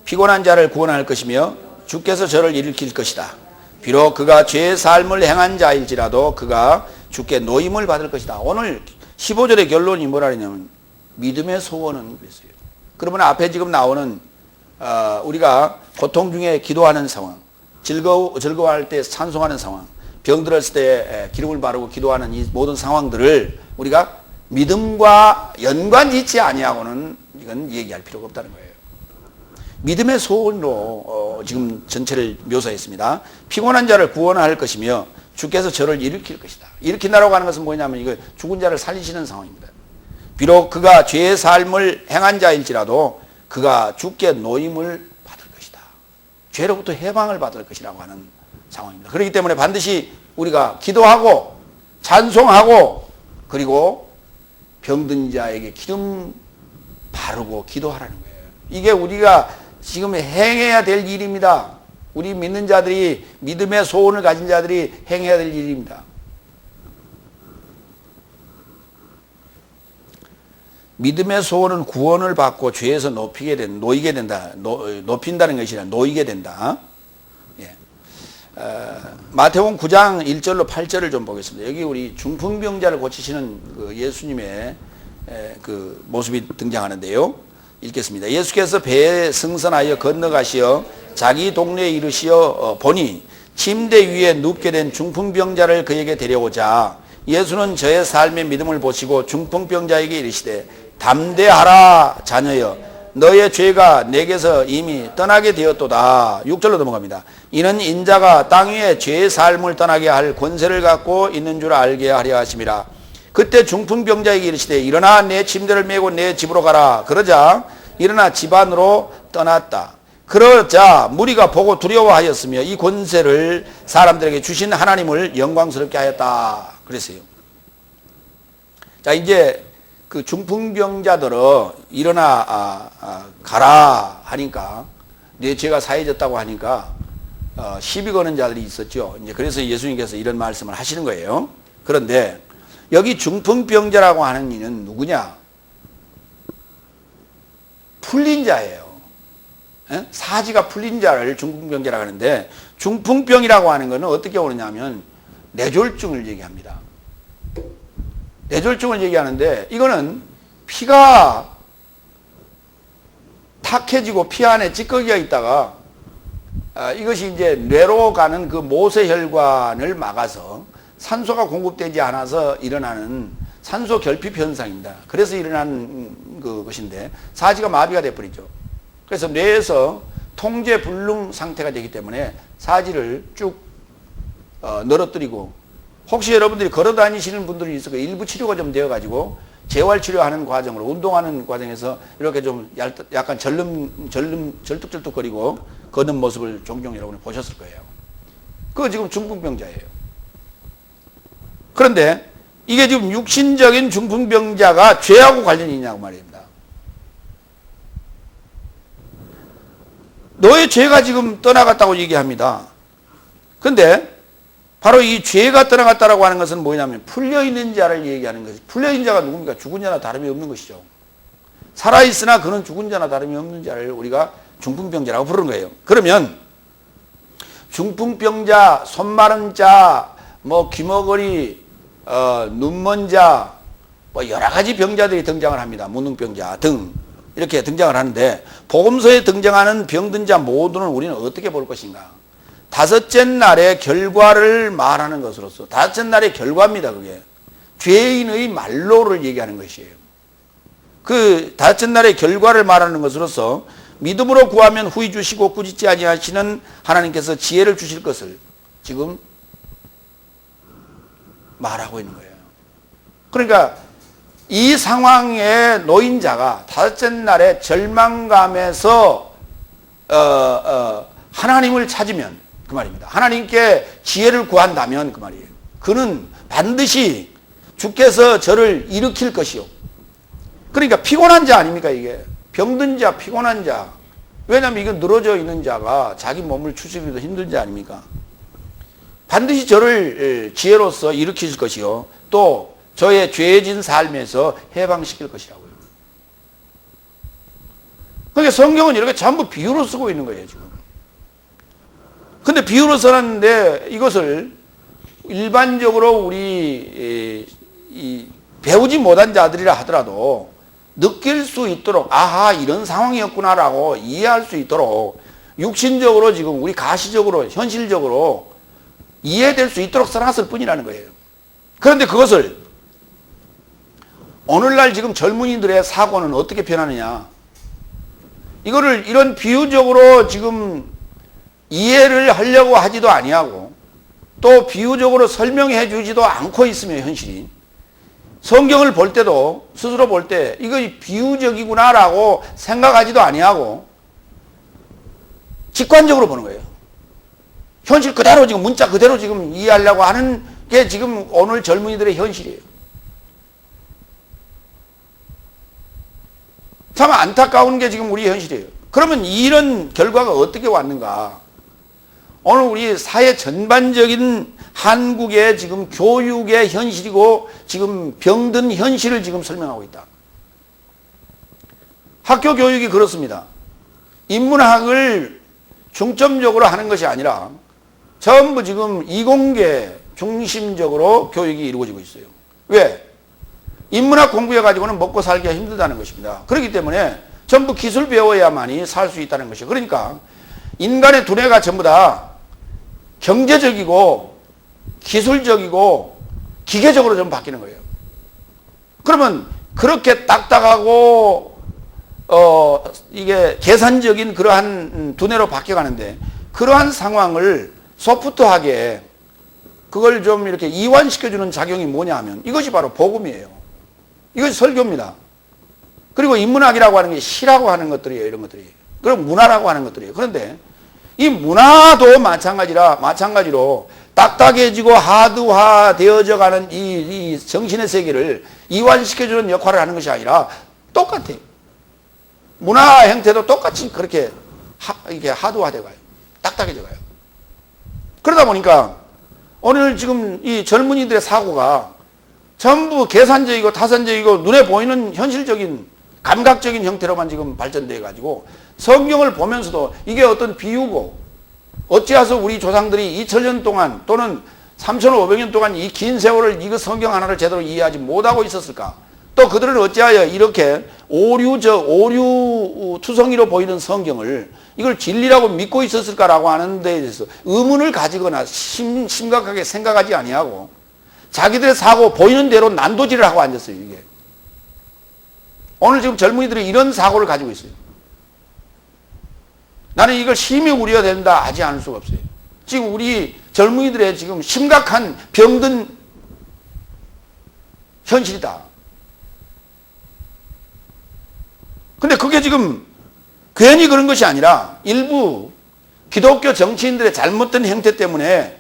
피곤한 자를 구원할 것이며 주께서 저를 일으킬 것이다. 비록 그가 죄의 삶을 행한 자일지라도 그가 주께 노임을 받을 것이다. 오늘 15절의 결론이 뭐라 하냐면 믿음의 소원은 그랬어요. 그러면 앞에 지금 나오는 우리가 고통 중에 기도하는 상황, 즐거워할 때 찬송하는 상황, 병들었을 때 기름을 바르고 기도하는 이 모든 상황들을 우리가 믿음과 연관짓지 아니하고는 이건 얘기할 필요가 없다는 거예요. 믿음의 소원으로 지금 전체를 묘사했습니다. 피곤한 자를 구원할 것이며 주께서 저를 일으킬 것이다. 일으킨다라고 하는 것은 뭐냐면 이거 죽은 자를 살리시는 상황입니다. 비록 그가 죄의 삶을 행한 자일지라도 그가 주께 노임을 받을 것이다. 죄로부터 해방을 받을 것이라고 하는 상황입니다. 그렇기 때문에 반드시 우리가 기도하고 찬송하고 그리고 병든 자에게 기름 바르고 기도하라는 거예요. 이게 우리가 지금 행해야 될 일입니다. 우리 믿는 자들이, 믿음의 소원을 가진 자들이 행해야 될 일입니다. 믿음의 소원은 구원을 받고 죄에서 놓이게 된다. 높인다는 것이 아니라 놓이게 된다. 예. 마태복음 9장 1절로 8절을 좀 보겠습니다. 여기 우리 중풍병자를 고치시는 그 예수님의 그 모습이 등장하는데요. 읽겠습니다. 예수께서 배에 승선하여 건너가시어 자기 동네에 이르시어 보니 침대 위에 눕게 된 중풍병자를 그에게 데려오자 예수는 저의 삶의 믿음을 보시고 중풍병자에게 이르시되 담대하라 자녀여 너의 죄가 내게서 이미 떠나게 되었도다. 6절로 넘어갑니다. 이는 인자가 땅 위에 죄의 삶을 떠나게 할 권세를 갖고 있는 줄 알게 하려 하심이라. 그때 중풍병자에게 이르시되 일어나 내 침대를 메고 내 집으로 가라. 그러자 일어나 집 안으로 떠났다. 그러자 무리가 보고 두려워하였으며 이 권세를 사람들에게 주신 하나님을 영광스럽게 하였다. 그랬어요. 자, 이제 그 중풍병자들은 일어나 가라 하니까, 내 죄가 사해졌다고 하니까 시비 거는 자들이 있었죠. 이제 그래서 예수님께서 이런 말씀을 하시는 거예요. 그런데 여기 중풍병자라고 하는 이는 누구냐? 풀린 자예요. 사지가 풀린 자를 중풍병자라고 하는데, 중풍병이라고 하는 것은 어떻게 오느냐면 뇌졸중을 얘기합니다. 뇌졸중을 얘기하는데, 이거는 피가 탁해지고 피 안에 찌꺼기가 있다가 이것이 이제 뇌로 가는 그 모세혈관을 막아서 산소가 공급되지 않아서 일어나는 산소 결핍 현상입니다. 그래서 일어나는 것인데 사지가 마비가 돼버리죠. 그래서 뇌에서 통제 불능 상태가 되기 때문에 사지를 쭉 늘어뜨리고, 혹시 여러분들이 걸어 다니시는 분들이 있어서 일부 치료가 좀 되어가지고 재활치료하는 과정으로 운동하는 과정에서 이렇게 좀 약간 절뚝절뚝거리고 걷는 모습을 종종 여러분이 보셨을 거예요. 그거 지금 중풍병자예요. 그런데 이게 지금 육신적인 중풍병자가 죄하고 관련이 있냐고 말입니다. 너의 죄가 지금 떠나갔다고 얘기합니다. 근데 바로 이 죄가 떠나갔다라고 하는 것은 뭐냐면 풀려있는 자를 얘기하는 것이, 풀려있는 자가 누굽니까? 죽은 자나 다름이 없는 것이죠. 살아있으나 그는 죽은 자나 다름이 없는 자를 우리가 중풍병자라고 부르는 거예요. 그러면 중풍병자, 손 마른 자, 뭐 귀머거리, 눈먼 자, 뭐 여러 가지 병자들이 등장을 합니다. 무능병자 등 이렇게 등장을 하는데, 복음서에 등장하는 병든 자 모두는 우리는 어떻게 볼 것인가? 다섯째 날의 결과를 말하는 것으로서, 다섯째 날의 결과입니다. 그게 죄인의 말로를 얘기하는 것이에요. 그 다섯째 날의 결과를 말하는 것으로서 믿음으로 구하면 후히 주시고 꾸짖지 아니하시는 하나님께서 지혜를 주실 것을 지금 말하고 있는 거예요. 그러니까 이 상황에 놓인 자가 다섯째 날의 절망감에서 하나님을 찾으면 그 말입니다. 하나님께 지혜를 구한다면 그 말이에요. 그는 반드시 주께서 저를 일으킬 것이요. 그러니까 피곤한 자 아닙니까 이게? 병든 자, 피곤한 자. 왜냐하면 이건 늘어져 있는 자가 자기 몸을 추스리기도 힘든 자 아닙니까? 반드시 저를 지혜로서 일으키실 것이요. 또 저의 죄진 삶에서 해방시킬 것이라고요. 그러니까 성경은 이렇게 전부 비유로 쓰고 있는 거예요 지금. 근데 비유로 써놨는데 이것을 일반적으로 우리 배우지 못한 자들이라 하더라도 느낄 수 있도록, 아하 이런 상황이었구나라고 이해할 수 있도록 육신적으로 지금 우리 가시적으로 현실적으로 이해될 수 있도록 써놨을 뿐이라는 거예요. 그런데 그것을 오늘날 지금 젊은이들의 사고는 어떻게 변하느냐, 이거를 이런 비유적으로 지금 이해를 하려고 하지도 아니하고 또 비유적으로 설명해 주지도 않고 있으며, 현실이 성경을 볼 때도 스스로 볼 때 이거 비유적이구나라고 생각하지도 아니하고 직관적으로 보는 거예요. 현실 그대로 지금 문자 그대로 지금 이해하려고 하는 게 지금 오늘 젊은이들의 현실이에요. 참 안타까운 게 지금 우리 현실이에요. 그러면 이런 결과가 어떻게 왔는가? 오늘 우리 사회 전반적인 한국의 지금 교육의 현실이고 지금 병든 현실을 지금 설명하고 있다. 학교 교육이 그렇습니다. 인문학을 중점적으로 하는 것이 아니라 전부 지금 이공계 중심적으로 교육이 이루어지고 있어요. 왜? 인문학 공부해가지고는 먹고 살기가 힘들다는 것입니다. 그렇기 때문에 전부 기술 배워야만이 살 수 있다는 것이에요. 그러니까 인간의 두뇌가 전부 다 경제적이고 기술적이고 기계적으로 좀 바뀌는 거예요. 그러면 그렇게 딱딱하고 이게 계산적인 그러한 두뇌로 바뀌어가는데, 그러한 상황을 소프트하게 그걸 좀 이렇게 이완시켜주는 작용이 뭐냐 하면 이것이 바로 복음이에요. 이것이 설교입니다. 그리고 인문학이라고 하는 게 시라고 하는 것들이에요. 이런 것들이. 그리고 문화라고 하는 것들이에요. 그런데 이 문화도 마찬가지로 딱딱해지고 하드화 되어져 가는 이 정신의 세계를 이완시켜주는 역할을 하는 것이 아니라 똑같아요. 문화 형태도 똑같이 그렇게 이게 하드화되어 가요. 딱딱해져 가요. 그러다 보니까 오늘 지금 이 젊은이들의 사고가 전부 계산적이고 타산적이고 눈에 보이는 현실적인 감각적인 형태로만 지금 발전되어 가지고 성경을 보면서도 이게 어떤 비유고, 어찌해서 우리 조상들이 2000년 동안 또는 3500년 동안 이 긴 세월을 이거 성경 하나를 제대로 이해하지 못하고 있었을까? 또 그들은 어찌하여 이렇게 오류 투성이로 보이는 성경을 이걸 진리라고 믿고 있었을까라고 하는 데에 대해서 의문을 가지거나 심각하게 생각하지 아니하고 자기들의 사고 보이는 대로 난도질을 하고 앉았어요. 이게 오늘 지금 젊은이들이 이런 사고를 가지고 있어요. 나는 이걸 심히 우려가 된다 하지 않을 수가 없어요. 지금 우리 젊은이들의 지금 심각한 병든 현실이다. 근데 그게 지금 괜히 그런 것이 아니라 일부 기독교 정치인들의 잘못된 행태 때문에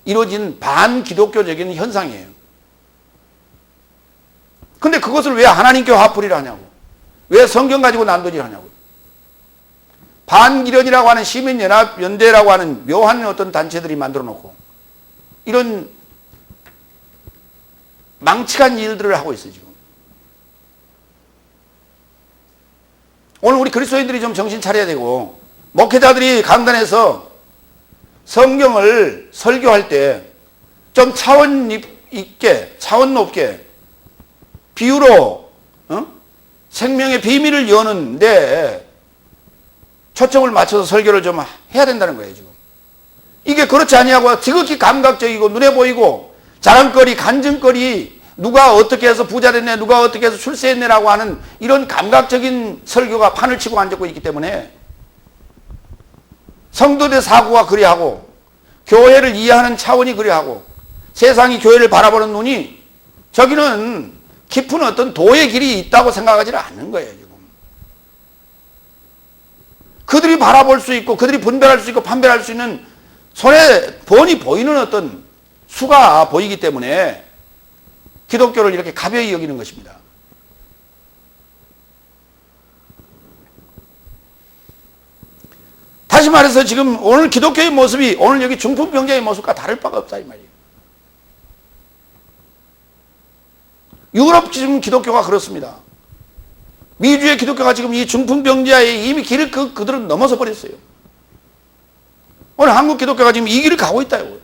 이루어진 반기독교적인 현상이에요. 근데 그것을 왜 하나님께 화풀이를 하냐고. 왜 성경 가지고 난도질 하냐고. 반기련이라고 하는 시민연합연대라고 하는 묘한 어떤 단체들이 만들어 놓고 이런 망측한 일들을 하고 있어요, 지금. 오늘 우리 그리스도인들이 좀 정신 차려야 되고, 목회자들이 강단에서 성경을 설교할 때 좀 차원 있게, 차원 높게, 비유로, 생명의 비밀을 여는데 초점을 맞춰서 설교를 좀 해야 된다는 거예요, 지금. 이게 그렇지 아니하고 지극히 감각적이고 눈에 보이고 자랑거리, 간증거리, 누가 어떻게 해서 부자 됐네, 누가 어떻게 해서 출세했네라고 하는 이런 감각적인 설교가 판을 치고 앉고 있기 때문에 성도들 사고가 그리하고 교회를 이해하는 차원이 그리하고 세상이 교회를 바라보는 눈이 저기는 깊은 어떤 도의 길이 있다고 생각하지는 않는 거예요, 지금. 그들이 바라볼 수 있고 그들이 분별할 수 있고 판별할 수 있는 손에 뻔히 보이는 어떤 수가 보이기 때문에 기독교를 이렇게 가벼이 여기는 것입니다. 다시 말해서 지금 오늘 기독교의 모습이 오늘 여기 중풍병자의 모습과 다를 바가 없다 이 말이에요. 유럽 지금 기독교가 그렇습니다. 미주의 기독교가 지금 이 중풍병자의 이미 길을 그들은 넘어서 버렸어요. 오늘 한국 기독교가 지금 이 길을 가고 있다요.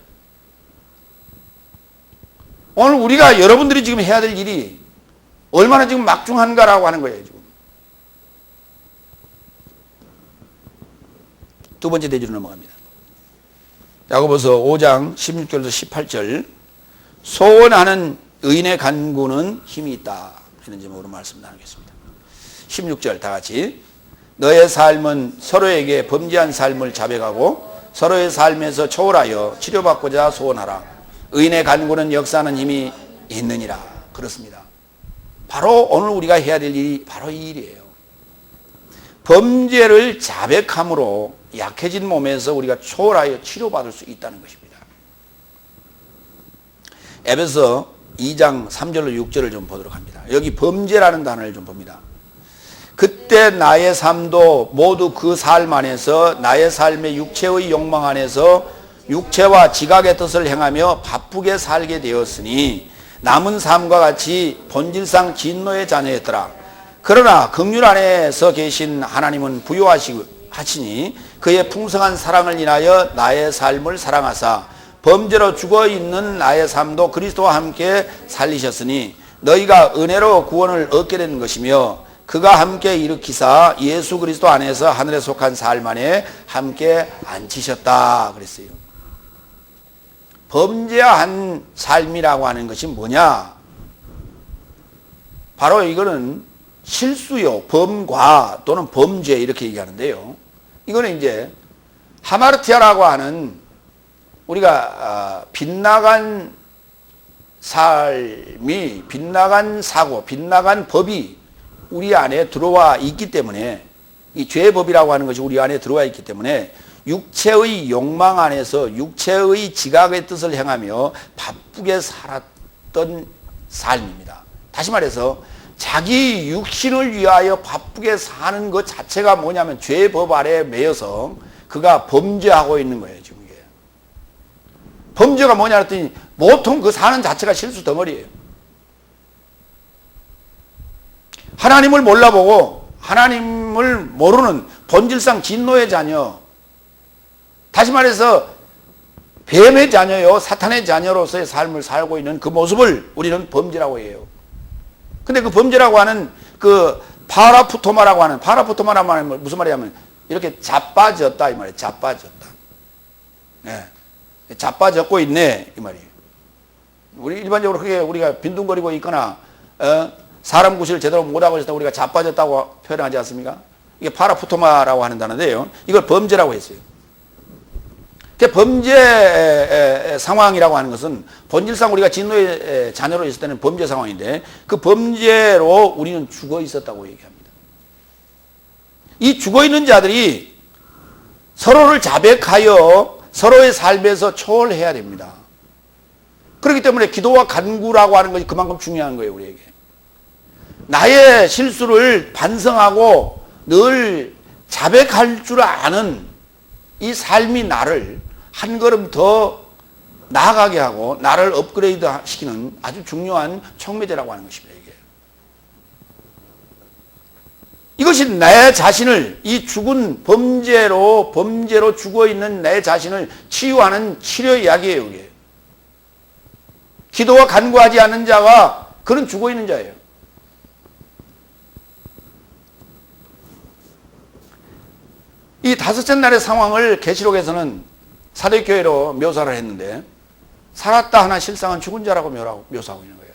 오늘 우리가 여러분들이 지금 해야 될 일이 얼마나 지금 막중한가라고 하는 거예요, 지금. 두 번째 대지로 넘어갑니다. 야고보서 5장 16절에서 18절. 소원하는 의인의 간구는 힘이 있다. 이런 제목으로 말씀 나누겠습니다. 16절 다 같이. 너의 삶은 서로에게 범죄한 삶을 자백하고 서로의 삶에서 초월하여 치료받고자 소원하라. 의인의 간구는 역사하는 힘이 있느니라. 그렇습니다. 바로 오늘 우리가 해야 될 일이 바로 이 일이에요. 범죄를 자백함으로 약해진 몸에서 우리가 초월하여 치료받을 수 있다는 것입니다. 에베소 2장 3절로 6절을 좀 보도록 합니다. 여기 범죄라는 단어를 좀 봅니다. 그때 나의 삶도 모두 그 삶 안에서 나의 삶의 육체의 욕망 안에서 육체와 지각의 뜻을 행하며 바쁘게 살게 되었으니 남은 삶과 같이 본질상 진노의 자녀였더라. 그러나 긍휼 안에서 계신 하나님은 부요하시니 그의 풍성한 사랑을 인하여 나의 삶을 사랑하사 범죄로 죽어있는 나의 삶도 그리스도와 함께 살리셨으니 너희가 은혜로 구원을 얻게 된 것이며 그가 함께 일으키사 예수 그리스도 안에서 하늘에 속한 삶 안에 함께 앉히셨다 그랬어요. 범죄한 삶이라고 하는 것이 뭐냐? 바로 이거는 실수요, 범과 또는 범죄 이렇게 얘기하는데요. 이거는 이제 하마르티아라고 하는 우리가 빗나간 삶이, 빗나간 사고, 빗나간 법이 우리 안에 들어와 있기 때문에 이 죄법이라고 하는 것이 우리 안에 들어와 있기 때문에 육체의 욕망 안에서 육체의 지각의 뜻을 행하며 바쁘게 살았던 삶입니다. 다시 말해서 자기 육신을 위하여 바쁘게 사는 것 자체가 뭐냐면 죄법 아래에 매여서 그가 범죄하고 있는 거예요, 지금 이게. 범죄가 뭐냐 했더니 보통 그 사는 자체가 실수 덩어리예요. 하나님을 몰라보고 하나님을 모르는 본질상 진노의 자녀, 다시 말해서 뱀의 자녀요 사탄의 자녀로서의 삶을 살고 있는 그 모습을 우리는 범죄라고 해요. 근데 그 범죄라고 하는 그 파라푸토마라고 하는, 파라푸토마라는 말은 무슨 말이냐면 이렇게 자빠졌다 이 말이에요. 자빠졌다. 네. 자빠졌고 있네 이 말이에요. 우리 일반적으로 그게 우리가 빈둥거리고 있거나 사람 구실을 제대로 못하고 있다 우리가 자빠졌다고 표현하지 않습니까? 이게 파라푸토마라고 하는 단어인데요. 이걸 범죄라고 했어요. 범죄 상황이라고 하는 것은 본질상 우리가 진노의 자녀로 있을 때는 범죄 상황인데 그 범죄로 우리는 죽어 있었다고 얘기합니다. 이 죽어있는 자들이 서로를 자백하여 서로의 삶에서 초월해야 됩니다. 그렇기 때문에 기도와 간구라고 하는 것이 그만큼 중요한 거예요, 우리에게. 나의 실수를 반성하고 늘 자백할 줄 아는 이 삶이 나를 한 걸음 더 나아가게 하고 나를 업그레이드 시키는 아주 중요한 촉매제라고 하는 것입니다. 이것이 내 자신을, 이 죽은 범죄로 죽어있는 내 자신을 치유하는 치료약이에요. 이게. 기도와 간구하지 않는 자가 그는 죽어있는 자예요. 이 다섯째 날의 상황을 계시록에서는 사도교회로 묘사를 했는데, 살았다 하나 실상은 죽은 자라고 묘사하고 있는 거예요.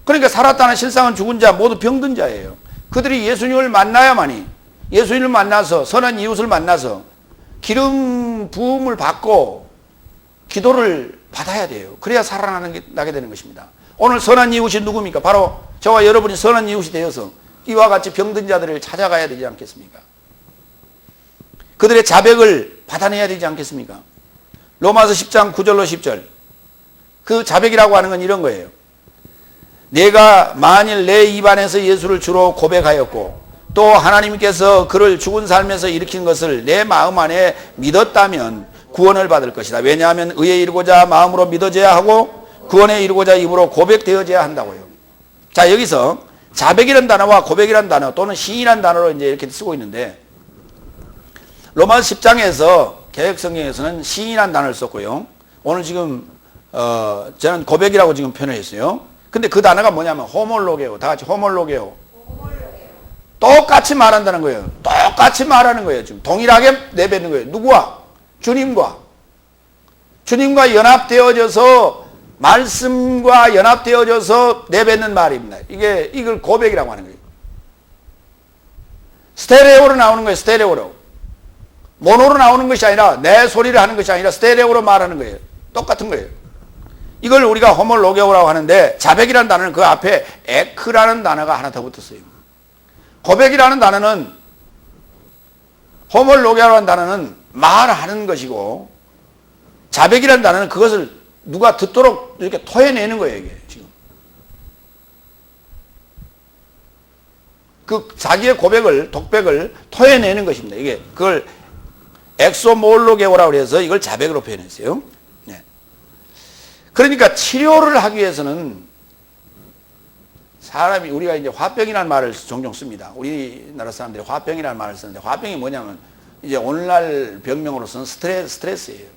그러니까 살았다 하나 실상은 죽은 자, 모두 병든 자예요. 그들이 예수님을 만나야만이, 예수님을 만나서 선한 이웃을 만나서 기름 부음을 받고 기도를 받아야 돼요. 그래야 살아나게 되는 것입니다. 오늘 선한 이웃이 누굽니까? 바로 저와 여러분이 선한 이웃이 되어서 이와 같이 병든 자들을 찾아가야 되지 않겠습니까? 그들의 자백을 받아내야 되지 않겠습니까? 로마서 10장 9절로 10절. 그 자백이라고 하는 건 이런 거예요. 내가 만일 내 입안에서 예수를 주로 고백하였고 또 하나님께서 그를 죽은 삶에서 일으킨 것을 내 마음 안에 믿었다면 구원을 받을 것이다. 왜냐하면 의에 이르고자 마음으로 믿어져야 하고 구원에 이르고자 입으로 고백되어져야 한다고요. 자, 여기서 자백이라는 단어와 고백이라는 단어 또는 시인이라는 단어로 이제 이렇게 쓰고 있는데, 로마서 10장에서 개역성경에서는 시인이라는 단어를 썼고요. 오늘 지금 저는 고백이라고 지금 표현을 했어요. 근데 그 단어가 뭐냐면 호몰로게오. 다 같이 호몰로게오. 똑같이 말한다는 거예요. 똑같이 말하는 거예요. 지금 동일하게 내뱉는 거예요. 누구와? 주님과. 주님과 연합되어져서, 말씀과 연합되어져서 내뱉는 말입니다. 이걸 고백이라고 하는 거예요. 스테레오로 나오는 거예요. 스테레오로. 모노로 나오는 것이 아니라, 내 소리를 하는 것이 아니라 스테레오로 말하는 거예요. 똑같은 거예요. 이걸 우리가 호몰로게오라고 하는데, 자백이라는 단어는 그 앞에 에크라는 단어가 하나 더 붙었어요. 고백이라는 단어는, 호몰로게오라는 단어는 말하는 것이고, 자백이라는 단어는 그것을 누가 듣도록 이렇게 토해내는 거예요, 이게 지금. 그 자기의 고백을, 독백을 토해내는 것입니다. 이게 그걸 엑소몰로게오라고 해서 이걸 자백으로 표현했어요. 그러니까 치료를 하기 위해서는 사람이, 우리가 이제 화병이라는 말을 종종 씁니다. 우리나라 사람들이 화병이라는 말을 쓰는데, 화병이 뭐냐면 이제 오늘날 병명으로서는 스트레스예요.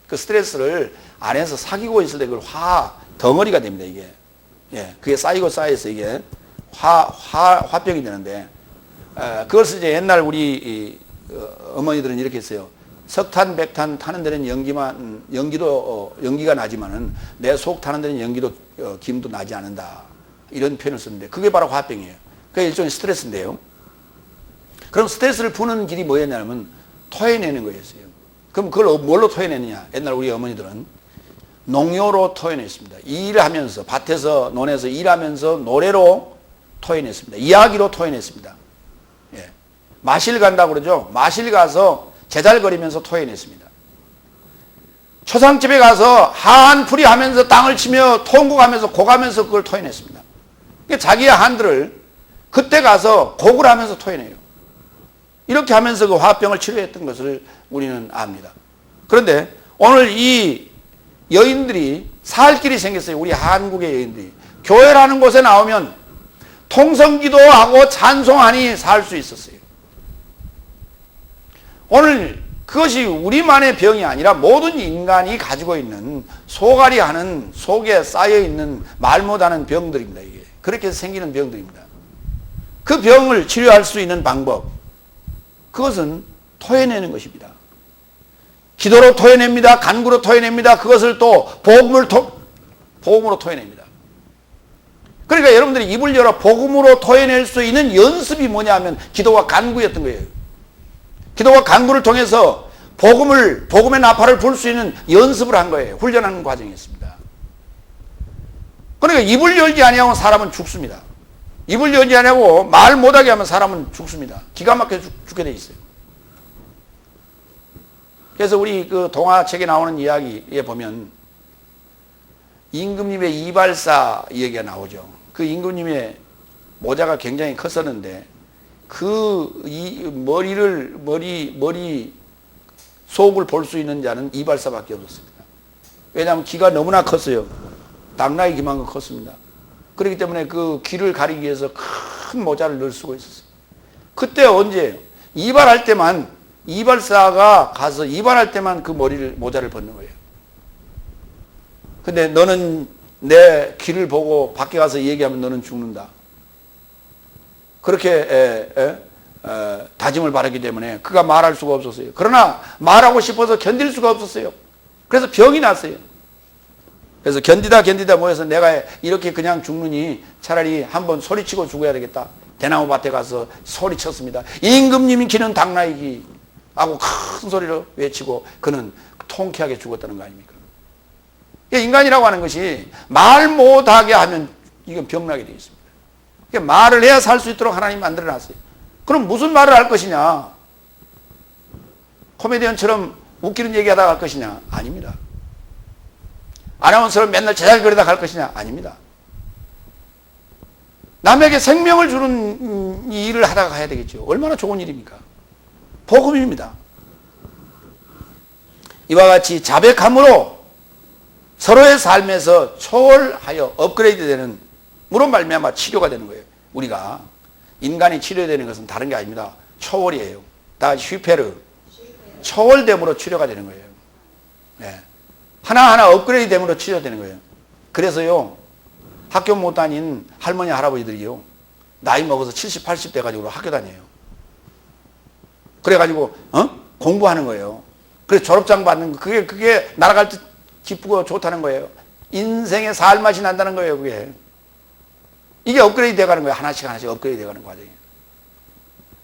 그 스트레스를 안에서 사귀고 있을 때 그걸 덩어리가 됩니다, 이게. 예, 그게 쌓여서 이게 화병이 되는데, 그것을 이제 옛날 우리 어머니들은 이렇게 했어요. 석탄, 백탄 타는 데는 연기가 나지만은 내 속 타는 데는 연기도, 김도 나지 않는다. 이런 표현을 쓰는데, 그게 바로 화병이에요. 그게 일종의 스트레스인데요. 그럼 스트레스를 푸는 길이 뭐였냐면 토해내는 거였어요. 그럼 그걸 뭘로 토해내느냐? 옛날 우리 어머니들은 농요로 토해냈습니다. 일하면서, 밭에서, 논에서 일하면서 노래로 토해냈습니다. 이야기로 토해냈습니다. 예. 마실 간다고 그러죠. 마실 가서 제잘거리면서 토해냈습니다. 초상집에 가서 한풀이 하면서 땅을 치며 통곡하면서 고가면서 그걸 토해냈습니다. 자기의 한들을 그때 가서 곡을 하면서 토해내요. 이렇게 하면서 그 화병을 치료했던 것을 우리는 압니다. 그런데 오늘 이 여인들이 살 길이 생겼어요. 우리 한국의 여인들이. 교회라는 곳에 나오면 통성기도하고 찬송하니 살 수 있었어요. 오늘 그것이 우리만의 병이 아니라 모든 인간이 가지고 있는 소갈이 하는, 속에 쌓여있는 말 못하는 병들입니다. 이게 그렇게 생기는 병들입니다. 그 병을 치료할 수 있는 방법, 그것은 토해내는 것입니다. 기도로 토해냅니다. 간구로 토해냅니다. 그것을 또 복음으로 토해냅니다. 그러니까 여러분들이 입을 열어 복음으로 토해낼 수 있는 연습이 뭐냐면 기도와 간구였던 거예요. 기도와 간구를 통해서 복음의 나팔을 불 수 있는 연습을 한 거예요. 훈련하는 과정이었습니다. 그러니까 입을 열지 아니하면 사람은 죽습니다. 입을 열지 않고 말 못하게 하면 사람은 죽습니다. 기가 막혀 죽게 돼 있어요. 그래서 우리 그 동화책에 나오는 이야기에 보면 임금님의 이발사 얘기가 나오죠. 그 임금님의 모자가 굉장히 컸었는데 그 머리 속을 볼 수 있는 자는 이발사밖에 없었습니다. 왜냐하면 귀가 너무나 컸어요. 당나귀 귀만큼 컸습니다. 그렇기 때문에 그 귀를 가리기 위해서 큰 모자를 넣을 수가 있었어요. 그때 언제 이발할 때만 이발사가 가서 이발할 때만 그 모자를 벗는 거예요. 근데 너는 내 귀를 보고 밖에 가서 얘기하면 너는 죽는다. 그렇게 다짐을 받았기 때문에 그가 말할 수가 없었어요. 그러나 말하고 싶어서 견딜 수가 없었어요. 그래서 병이 났어요. 그래서 견디다 모여서 내가 이렇게 그냥 죽느니 차라리 한번 소리치고 죽어야 되겠다. 대나무 밭에 가서 소리쳤습니다. 임금님이 기는 당나귀 하고 큰 소리로 외치고 그는 통쾌하게 죽었다는 거 아닙니까? 인간이라고 하는 것이 말 못하게 하면 이건 병나게 되어 있습니다. 말을 해야 살 수 있도록 하나님 만들어놨어요. 그럼 무슨 말을 할 것이냐? 코미디언처럼 웃기는 얘기하다가 할 것이냐? 아닙니다. 아나운서로 맨날 제잘거리다 갈 것이냐? 아닙니다. 남에게 생명을 주는 일을 하다가 가야 되겠죠. 얼마나 좋은 일입니까? 복음입니다. 이와 같이 자백함으로 서로의 삶에서 초월하여 업그레이드되는 물론 말미암아 치료가 되는 거예요. 우리가 인간이 치료되는 것은 다른 게 아닙니다. 초월이에요. 다 슈페르 초월됨으로 치료가 되는 거예요. 네. 하나하나 업그레이드 됨으로 치료되는 거예요. 그래서요 학교 못 다닌 할머니 할아버지들이요 나이 먹어서 70, 80 돼가지고 학교 다녀요. 그래가지고 공부하는 거예요. 그래서 졸업장 받는 거 그게 날아갈 때 기쁘고 좋다는 거예요. 인생의 살맛이 난다는 거예요. 그게 이게 업그레이드 돼가는 거예요. 하나씩 업그레이드 돼가는 과정이에요.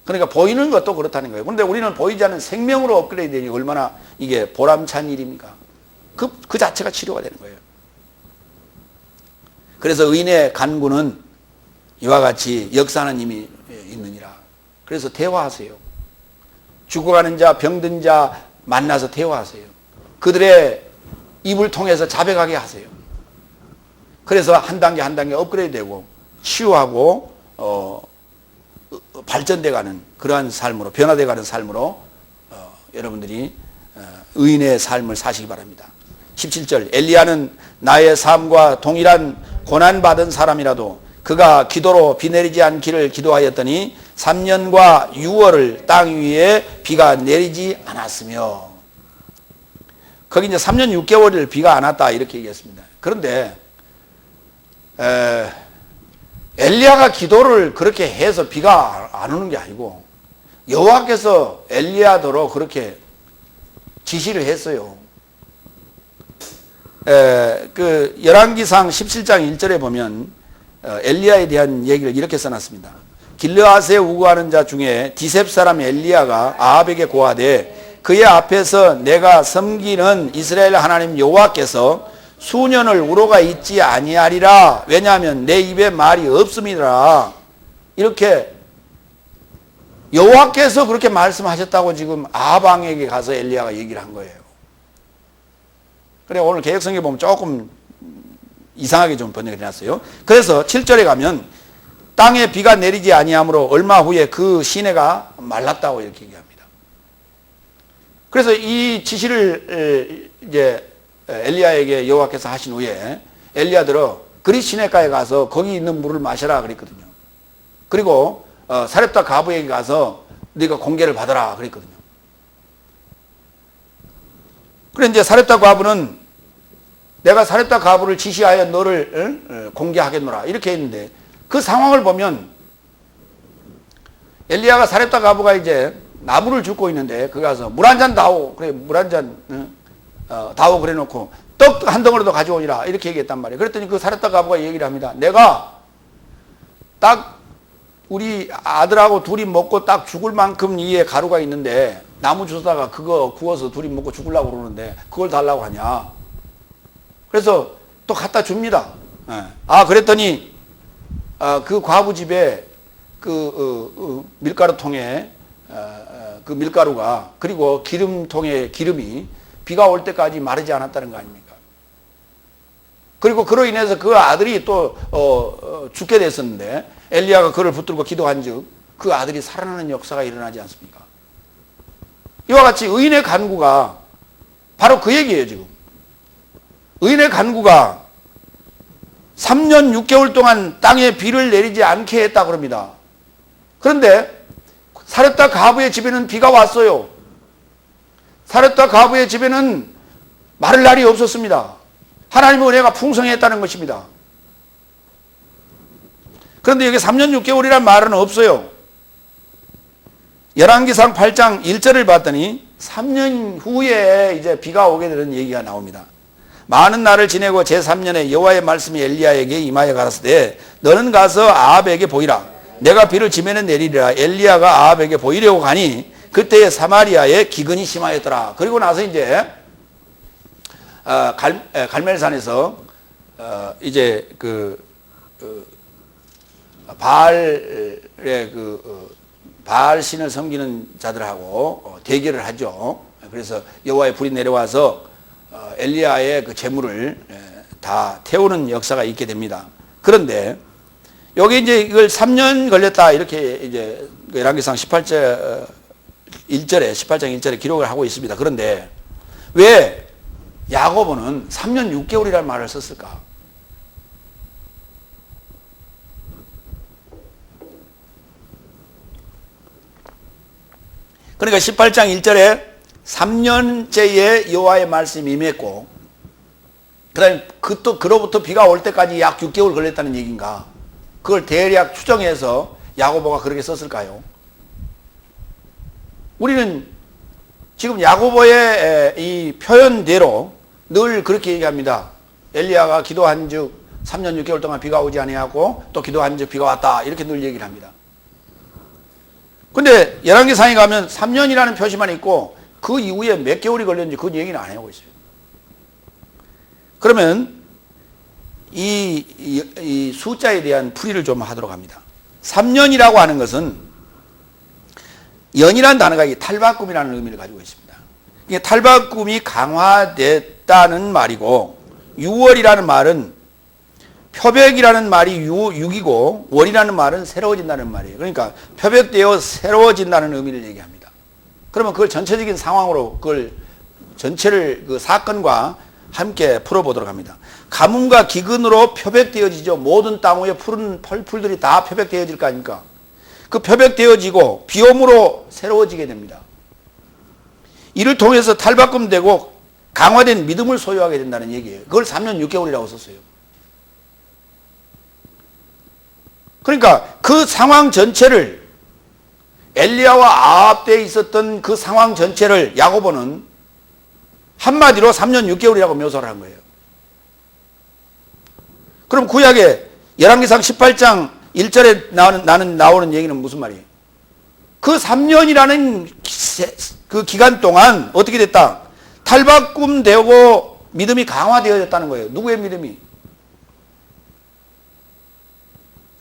그러니까 보이는 것도 그렇다는 거예요. 그런데 우리는 보이지 않는 생명으로 업그레이드 되니 얼마나 이게 보람찬 일입니까? 그 자체가 치료가 되는 거예요. 그래서 의인의 간구는 이와 같이 역사하는 힘이 있느니라. 그래서 대화하세요. 죽어가는 자, 병든 자 만나서 대화하세요. 그들의 입을 통해서 자백하게 하세요. 그래서 한 단계 한 단계 업그레이드 되고 치유하고 발전돼가는 그러한 삶으로 변화돼가는 삶으로 여러분들이 의인의 삶을 사시기 바랍니다. 17절 엘리야는 나의 삶과 동일한 고난받은 사람이라도 그가 기도로 비 내리지 않기를 기도하였더니 3년과 6월을 땅 위에 비가 내리지 않았으며 거기 이제 3년 6개월을 비가 안 왔다 이렇게 얘기했습니다. 그런데 엘리야가 기도를 그렇게 해서 비가 안 오는 게 아니고 여호와께서 엘리야더러 그렇게 지시를 했어요. 그 열왕기상 17장 1절에 보면 엘리야에 대한 얘기를 이렇게 써놨습니다. 길르앗에 우거하는 자 중에 디셉 사람 엘리야가 아합에게 고하되 그의 앞에서 내가 섬기는 이스라엘 하나님 여호와께서 수년을 우로가 있지 아니하리라. 왜냐하면 내 입에 말이 없음이라. 이렇게 여호와께서 그렇게 말씀하셨다고 지금 아합 왕에게 가서 엘리야가 얘기를 한 거예요. 그래 오늘 개혁성경 보면 조금 이상하게 좀 번역이 해놨어요. 그래서 7절에 가면 땅에 비가 내리지 아니하므로 얼마 후에 그 시내가 말랐다고 이렇게 얘기합니다. 그래서 이 지시를 이제 엘리야에게 여호와께서 하신 후에 엘리야들어 그리 시내가에 가서 거기 있는 물을 마셔라 그랬거든요. 그리고 사렙다 가부에게 가서 네가 공개를 받아라 그랬거든요. 그래 이제 사렙다 가부는 내가 사렙다 가부를 지시하여 너를 공개하겠노라 이렇게 했는데 그 상황을 보면 엘리야가 사렙다 가부가 이제 나무를 줍고 있는데 그 가서 물 한 잔 다오 그래 물 한 잔 다오 그래 놓고 떡 한 덩어리도 가져오니라 이렇게 얘기했단 말이에요. 그랬더니 그 사렙다 가부가 얘기를 합니다. 내가 딱 우리 아들하고 둘이 먹고 딱 죽을 만큼 위에 가루가 있는데 나무 주다가 그거 구워서 둘이 먹고 죽으려고 그러는데 그걸 달라고 하냐. 그래서 또 갖다 줍니다. 그랬더니 그 과부 집에 밀가루통에 그 밀가루가 그리고 기름통에 기름이 비가 올 때까지 마르지 않았다는 거 아닙니까? 그리고 그로 인해서 그 아들이 또 죽게 됐었는데 엘리야가 그를 붙들고 기도한즉 그 아들이 살아나는 역사가 일어나지 않습니까? 이와 같이 의인의 간구가 바로 그 얘기예요. 지금 의인의 간구가 3년 6개월 동안 땅에 비를 내리지 않게 했다 그럽니다. 그런데 사렙다 가부의 집에는 비가 왔어요. 사렙다 가부의 집에는 마를 날이 없었습니다. 하나님의 은혜가 풍성했다는 것입니다. 그런데 여기 3년 6개월이란 말은 없어요. 열왕기상 8장 1절을 봤더니 3년 후에 이제 비가 오게 되는 얘기가 나옵니다. 많은 날을 지내고 제3년에 여호와의 말씀이 엘리야에게 임하여 가라사대 너는 가서 아합에게 보이라. 내가 비를 지면에 내리리라. 엘리야가 아합에게 보이려고 가니 그때에 사마리아에 기근이 심하였더라. 그리고 나서 이제 갈멜산에서 이제 바알 신을 섬기는 자들하고 대결을 하죠. 그래서 여호와의 불이 내려와서 엘리야의 그 재물을 다 태우는 역사가 있게 됩니다. 그런데 여기 이제 이걸 3년 걸렸다 이렇게 이제 열왕기상 18장 1절에 기록을 하고 있습니다. 그런데 왜 야고보는 3년 6개월이라는 말을 썼을까? 그러니까 18장 1절에 3년째에 여호와의 말씀이 임했고 그다음에 그로부터 비가 올 때까지 약 6개월 걸렸다는 얘기인가? 그걸 대략 추정해서 야고보가 그렇게 썼을까요? 우리는 지금 야고보의 이 표현대로 늘 그렇게 얘기합니다. 엘리야가 기도한즉 3년 6개월 동안 비가 오지 아니하고 또 기도한즉 비가 왔다 이렇게 늘 얘기를 합니다. 근데 열왕기상에 가면 3년이라는 표시만 있고 그 이후에 몇 개월이 걸렸는지 그 얘기는 안 하고 있어요. 그러면 이 숫자에 대한 풀이를 좀 하도록 합니다. 3년이라고 하는 것은 연이라는 단어가 탈바꿈이라는 의미를 가지고 있습니다. 이게 탈바꿈이 강화됐다는 말이고 6월이라는 말은 표백이라는 말이 6이고 월이라는 말은 새로워진다는 말이에요. 그러니까 표백되어 새로워진다는 의미를 얘기합니다. 그러면 그걸 전체적인 상황으로 그걸 전체를 그 사건과 함께 풀어보도록 합니다. 가뭄과 기근으로 표백되어지죠. 모든 땅 위에 푸른 풀들이 다 표백되어질 거 아닙니까? 그 표백되어지고 비옴으로 새로워지게 됩니다. 이를 통해서 탈바꿈되고 강화된 믿음을 소유하게 된다는 얘기예요. 그걸 3년 6개월이라고 썼어요. 그러니까 그 상황 전체를 엘리야와 아합 때에 있었던 그 상황 전체를 야고보는 한마디로 3년 6개월이라고 묘사를 한 거예요. 그럼 구약에 열왕기상 18장 1절에 나오는 얘기는 무슨 말이에요? 그 3년이라는 그 기간 동안 어떻게 됐다? 탈바꿈되고 믿음이 강화되어졌다는 거예요. 누구의 믿음이?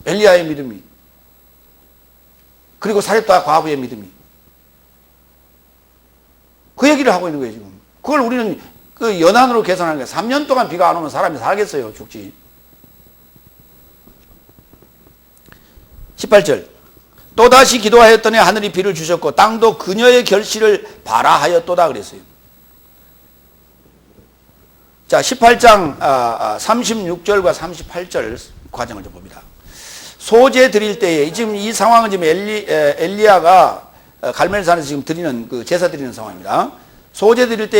엘리야의 믿음이. 그리고 사렙다 과부의 믿음이. 그 얘기를 하고 있는 거예요, 지금. 그걸 우리는 그 연한으로 계산하는 거예요. 3년 동안 비가 안 오면 사람이 살겠어요, 죽지. 18절. 또다시 기도하였더니 하늘이 비를 주셨고 땅도 그녀의 결실을 발하하였도다 그랬어요. 자, 18장 36절과 38절 과정을 좀 봅니다. 소제 드릴 때에 지금 이 상황은 지금 엘리야가 갈멜산에서 지금 드리는 그 제사 드리는 상황입니다. 소제 드릴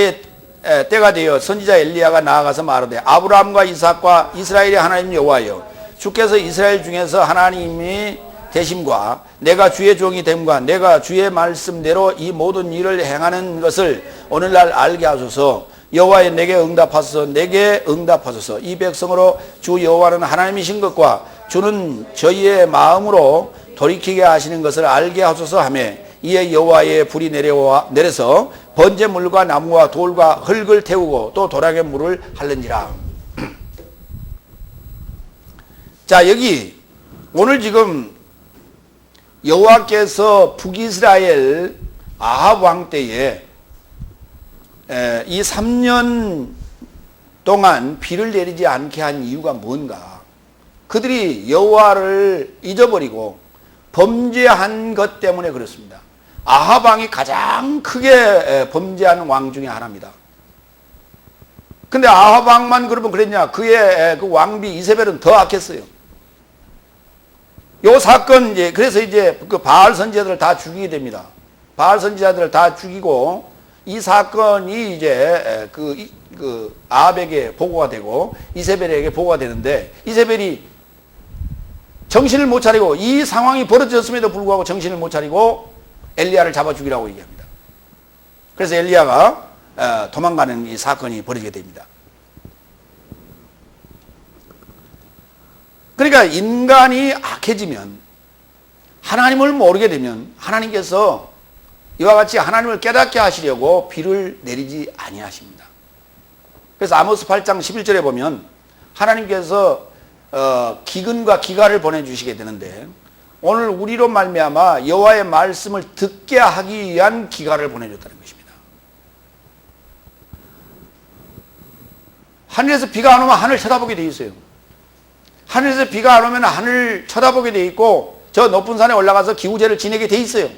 때가 되어 선지자 엘리야가 나아가서 말하되 아브라함과 이삭과 이스라엘의 하나님 여호와여 주께서 이스라엘 중에서 하나님이 되심과 내가 주의 종이 됨과 내가 주의 말씀대로 이 모든 일을 행하는 것을 오늘날 알게 하소서. 여호와여 내게 응답하소서. 내게 응답하소서. 이 백성으로 주 여호와는 하나님이신 것과 주는 저희의 마음으로 돌이키게 하시는 것을 알게 하소서 하며 이에 여호와의 불이 내려서 번제물과 나무와 돌과 흙을 태우고 또 도랑의 물을 할는지라. 자, 여기 오늘 지금 여호와께서 북이스라엘 아합 왕 때에 이 3년 동안 비를 내리지 않게 한 이유가 뭔가? 그들이 여호와를 잊어버리고 범죄한 것 때문에 그렇습니다. 아합 왕이 가장 크게 범죄한 왕 중에 하나입니다. 근데 아합 왕만 그러면 그랬냐? 그의 그 왕비 이세벨은 더 악했어요. 요 사건 그래서 그 바알 선지자들을 다 죽이게 됩니다. 바알 선지자들을 다 죽이고 이 사건이 그 아합에게 보고가 되고 이세벨에게 보고가 되는데 이세벨이 정신을 못 차리고 이 상황이 벌어졌음에도 불구하고 정신을 못 차리고 엘리야를 잡아 죽이라고 얘기합니다. 그래서 엘리야가 도망가는 이 사건이 벌어지게 됩니다. 그러니까 인간이 악해지면 하나님을 모르게 되면 하나님께서 이와 같이 하나님을 깨닫게 하시려고 비를 내리지 아니하십니다. 그래서 아모스 8장 11절에 보면 하나님께서 기근과 기갈을 보내주시게 되는데 오늘 우리로 말미암아 여호와의 말씀을 듣게 하기 위한 기갈을 보내줬다는 것입니다. 하늘에서 비가 안 오면 하늘 쳐다보게 돼 있어요. 하늘에서 비가 안 오면 하늘 쳐다보게 돼 있고 저 높은 산에 올라가서 기후제를 지내게 돼 있어요.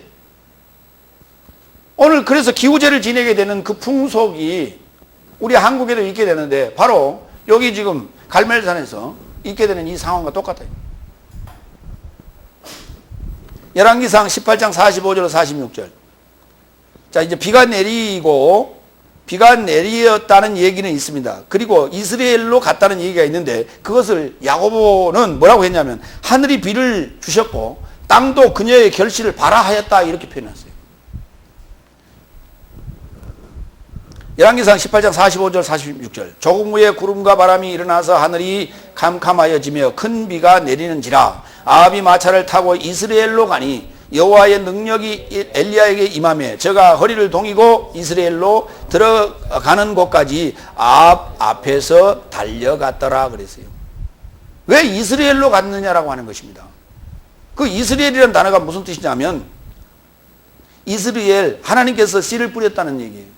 오늘 그래서 기후제를 지내게 되는 그 풍속이 우리 한국에도 있게 되는데 바로 여기 지금 갈멜산에서 있게 되는 이 상황과 똑같아요. 열왕기상 18장 45절 46절. 자, 이제 비가 내리었다는 얘기는 있습니다. 그리고 이스라엘로 갔다는 얘기가 있는데 그것을 야고보는 뭐라고 했냐면 하늘이 비를 주셨고 땅도 그녀의 결실을 발하하였다 이렇게 표현했어요. 열왕기상 18장 45절 46절. 조금 후에 구름과 바람이 일어나서 하늘이 캄캄하여지며 큰 비가 내리는지라 아합이 마차를 타고 이스라엘로 가니 여호와의 능력이 엘리야에게 임하며 저가 허리를 동이고 이스라엘로 들어가는 곳까지 아합 앞에서 달려갔더라 그랬어요. 왜 이스라엘로 갔느냐라고 하는 것입니다. 그 이스라엘이라는 단어가 무슨 뜻이냐면 이스라엘, 하나님께서 씨를 뿌렸다는 얘기예요.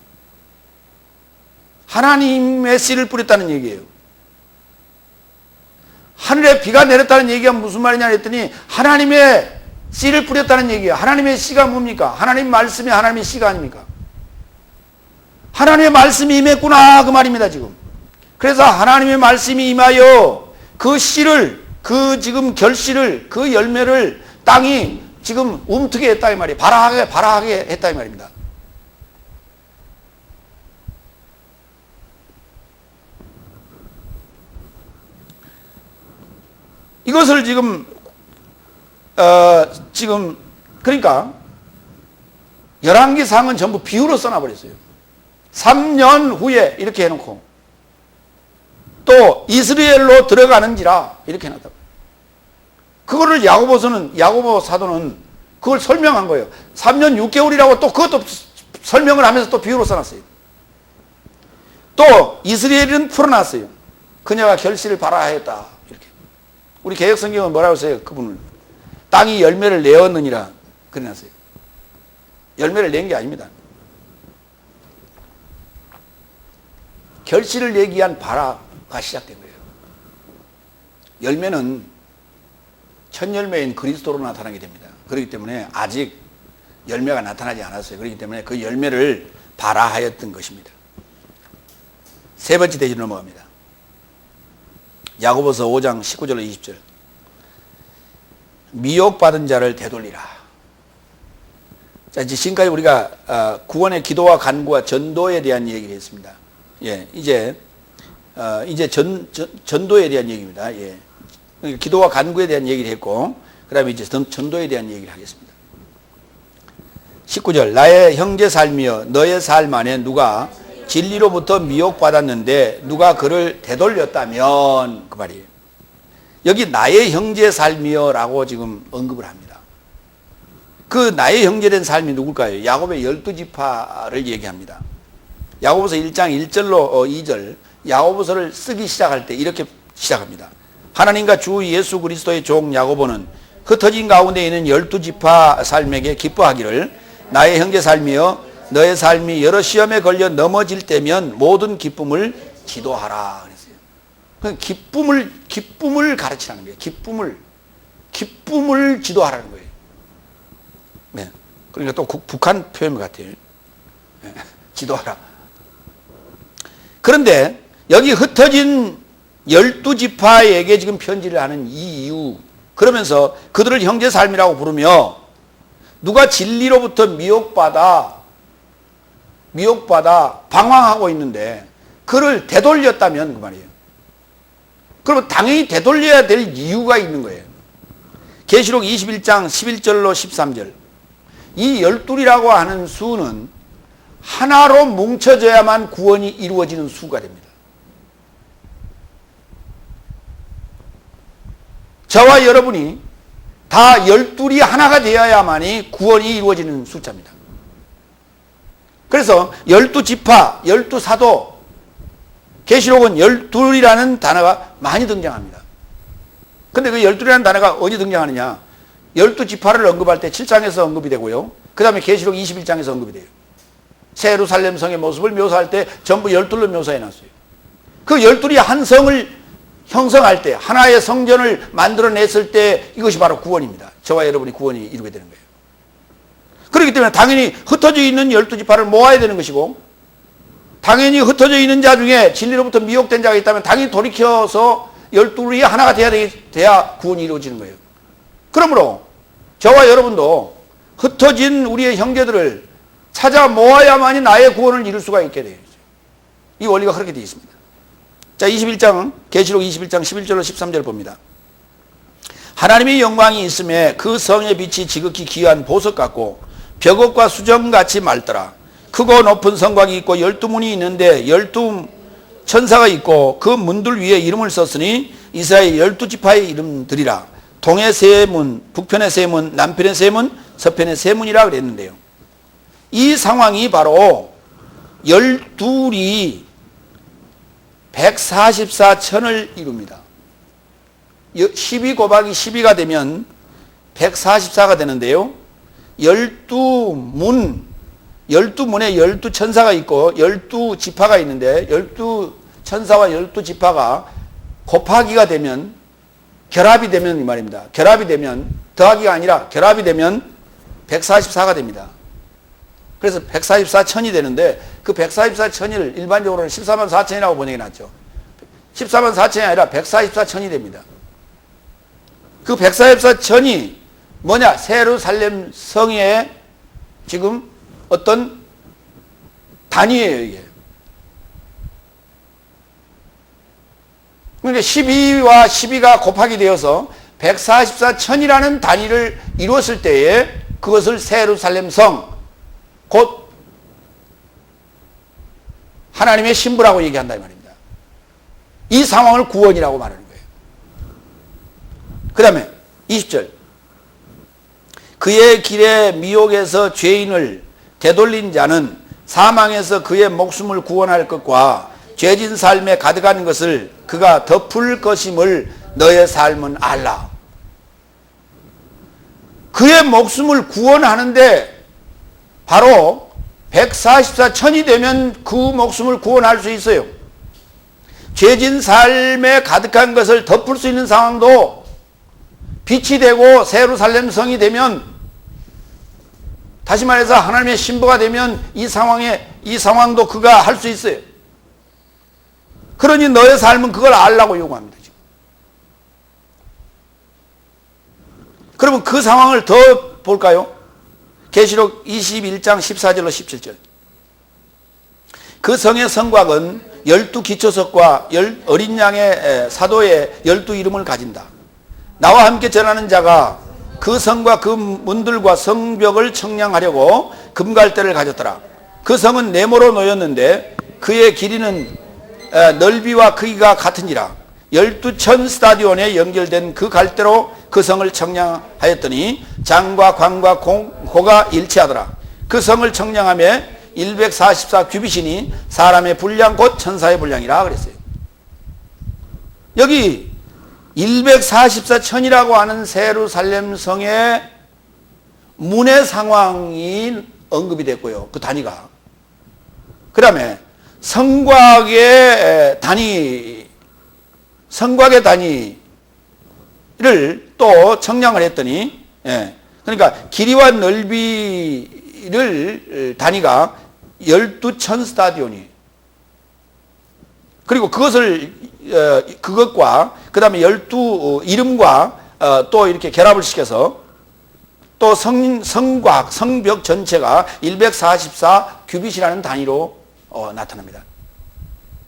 하나님의 씨를 뿌렸다는 얘기예요. 하늘에 비가 내렸다는 얘기가 무슨 말이냐 했더니 하나님의 씨를 뿌렸다는 얘기예요. 하나님의 씨가 뭡니까? 하나님 말씀이 하나님의 씨가 아닙니까? 하나님의 말씀이 임했구나 그 말입니다 지금. 그래서 하나님의 말씀이 임하여 그 씨를 그 지금 결실을 그 열매를 땅이 지금 움트게 했다 이 말이에요. 발하게 했다 이 말입니다. 이것을 지금 그러니까 열왕기상은 전부 비유로 써놔버렸어요. 3년 후에 이렇게 해놓고 또 이스라엘로 들어가는지라 이렇게 해놨다. 그거를 야고보 사도는 그걸 설명한 거예요. 3년 6개월이라고 또 그것도 설명을 하면서 또 비유로 써놨어요. 또 이스라엘은 풀어놨어요. 그녀가 결실을 발하였다 이렇게. 우리 개역성경은 뭐라고 써요? 그분을 땅이 열매를 내었느니라 그래놨어요. 열매를 낸 게 아닙니다. 결실을 내기 위한 발화가 시작된 거예요. 열매는 첫 열매인 그리스도로 나타나게 됩니다. 그렇기 때문에 아직 열매가 나타나지 않았어요. 그렇기 때문에 그 열매를 발화하였던 것입니다. 세 번째 대지로 넘어갑니다. 야고보서 5장 19절 20절. 미혹받은 자를 되돌리라. 자, 이제 지금까지 우리가 구원의 기도와 간구와 전도에 대한 얘기를 했습니다. 예, 이제 전도에 대한 얘기입니다. 예. 그러니까 기도와 간구에 대한 얘기를 했고, 그 다음에 이제 전도에 대한 얘기를 하겠습니다. 19절. 나의 형제 삶이여 너의 삶 안에 누가 진리로부터 미혹받았는데 누가 그를 되돌렸다면 그 말이에요. 여기 나의 형제 삶이여 라고 지금 언급을 합니다. 그 나의 형제된 삶이 누굴까요? 야곱의 12지파를 얘기합니다. 야고보서 1장 1절로 2절 야고보서를 쓰기 시작할 때 이렇게 시작합니다. 하나님과 주 예수 그리스도의 종 야고보는 흩어진 가운데 있는 12지파 삶에게 기뻐하기를 나의 형제 삶이여 너의 삶이 여러 시험에 걸려 넘어질 때면 모든 기쁨을 지도하라 그랬어요. 기쁨을 가르치라는 거예요. 기쁨을 지도하라는 거예요. 네. 그러니까 또 북한 표현 같아요. 네. 지도하라. 그런데 여기 흩어진 12지파에게 지금 편지를 하는 이 이유, 그러면서 그들을 형제 삶이라고 부르며 누가 진리로부터 미혹받아 방황하고 있는데 그를 되돌렸다면 그 말이에요. 그러면 당연히 되돌려야 될 이유가 있는 거예요. 계시록 21장 11절로 13절. 이 12이라고 하는 수는 하나로 뭉쳐져야만 구원이 이루어지는 수가 됩니다. 저와 여러분이 다 12이 하나가 되어야만이 구원이 이루어지는 숫자입니다. 그래서 12지파, 12사도, 계시록은 12이라는 단어가 많이 등장합니다. 근데 그 12이라는 단어가 어디 등장하느냐? 12지파를 언급할 때 7장에서 언급이 되고요. 그 다음에 계시록 21장에서 언급이 돼요. 새 예루살렘 성의 모습을 묘사할 때 전부 12로 묘사해놨어요. 그 12이 한 성을 형성할 때, 하나의 성전을 만들어냈을 때 이것이 바로 구원입니다. 저와 여러분이 구원이 이루게 되는 거예요. 그렇기 때문에 당연히 흩어져 있는 12지파를 모아야 되는 것이고, 당연히 흩어져 있는 자 중에 진리로부터 미혹된 자가 있다면 당연히 돌이켜서 12이 하나가 돼야 구원이 이루어지는 거예요. 그러므로 저와 여러분도 흩어진 우리의 형제들을 찾아 모아야만이 나의 구원을 이룰 수가 있게 되죠. 이 원리가 그렇게 되어 있습니다. 자, 21장, 계시록 21장 11절로 13절 봅니다. 하나님의 영광이 있음에 그 성의 빛이 지극히 귀한 보석 같고 벽옥과 수정같이 맑더라. 크고 높은 성곽이 있고 12문이 있는데 12 천사가 있고 그 문들 위에 이름을 썼으니 이스라엘 12지파의 이름들이라. 동의 세 문, 북편의 세 문, 남편의 세 문, 서편의 세 문이라 그랬는데요. 이 상황이 바로 12이 144천을 이룹니다. 12 곱하기 12가 되면 144가 되는데요. 12문에 12천사가 있고 12지파가 있는데 12천사와 12지파가 곱하기가 되면, 결합이 되면 이 말입니다. 결합이 되면, 더하기가 아니라 결합이 되면 144가 됩니다. 그래서 144천이 되는데 그 144천을 일반적으로는 14만 4천이라고 번역해 놨죠. 14만 4천이 아니라 144천이 됩니다. 그 144천이 뭐냐? 새 예루살렘 성의 지금 어떤 단위예요, 이게. 그러니까 12와 12가 곱하기 되어서 144천이라는 단위를 이루었을 때에 그것을 새 예루살렘 성, 곧 하나님의 신부라고 얘기한다 이 말입니다. 이 상황을 구원이라고 말하는 거예요. 그 다음에 20절. 그의 길에 미혹에서 죄인을 되돌린 자는 사망에서 그의 목숨을 구원할 것과 죄진 삶에 가득한 것을 그가 덮을 것임을 너의 삶은 알라. 그의 목숨을 구원하는데 바로 144천이 되면 그 목숨을 구원할 수 있어요. 죄진 삶에 가득한 것을 덮을 수 있는 상황도 빛이 되고 새 예루살렘 성이 되면, 다시 말해서 하나님의 신부가 되면 이 상황도 그가 할 수 있어요. 그러니 너의 삶은 그걸 알라고 요구합니다. 지금. 그러면 그 상황을 더 볼까요? 계시록 21장 14절로 17절. 그 성의 성곽은 12기초석과 어린 양의 사도의 12 이름을 가진다. 나와 함께 전하는 자가 그 성과 그 문들과 성벽을 청량하려고 금갈대를 가졌더라. 그 성은 네모로 놓였는데 그의 길이는 넓이와 크기가 같은지라. 12천 스타디온에 연결된 그 갈대로 그 성을 청량하였더니 장과 광과 고가 일치하더라. 그 성을 청량하며 144 규빗이니 사람의 분량 곧 천사의 분량이라 그랬어요. 여기 144천이라고 하는 새 예루살렘 성의 문의 상황이 언급이 됐고요. 그 단위가. 그 다음에 성곽의 단위를 또 청량을 했더니, 그러니까 길이와 넓이를 단위가 12천 스타디온이. 그리고 그것과 그 다음에 12 이름과 또 이렇게 결합을 시켜서 또 성곽, 성벽 전체가 144 규빗이라는 단위로 나타납니다.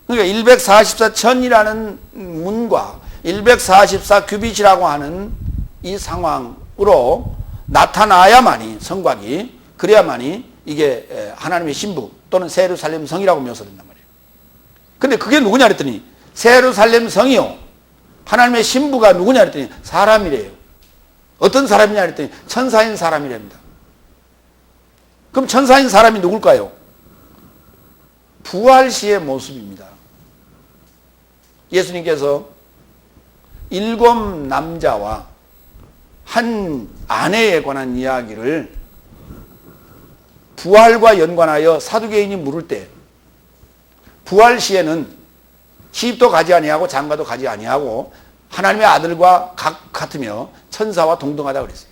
그러니까 144천이라는 문과 144 규빗이라고 하는 이 상황으로 나타나야만이 성곽이, 그래야만이 이게 하나님의 신부 또는 새 예루살렘 성이라고 묘사된단 말이에요. 근데 그게 누구냐 그랬더니 새 예루살렘 성이요, 하나님의 신부가 누구냐 그랬더니 사람이래요. 어떤 사람이냐 그랬더니 천사인 사람이랍니다. 그럼 천사인 사람이 누굴까요? 부활시의 모습입니다. 예수님께서 7 남자와 한 아내에 관한 이야기를 부활과 연관하여 사두개인이 물을 때, 부활시에는 시집도 가지 아니하고 장가도 가지 아니하고 하나님의 아들과 같으며 천사와 동등하다 그랬어요.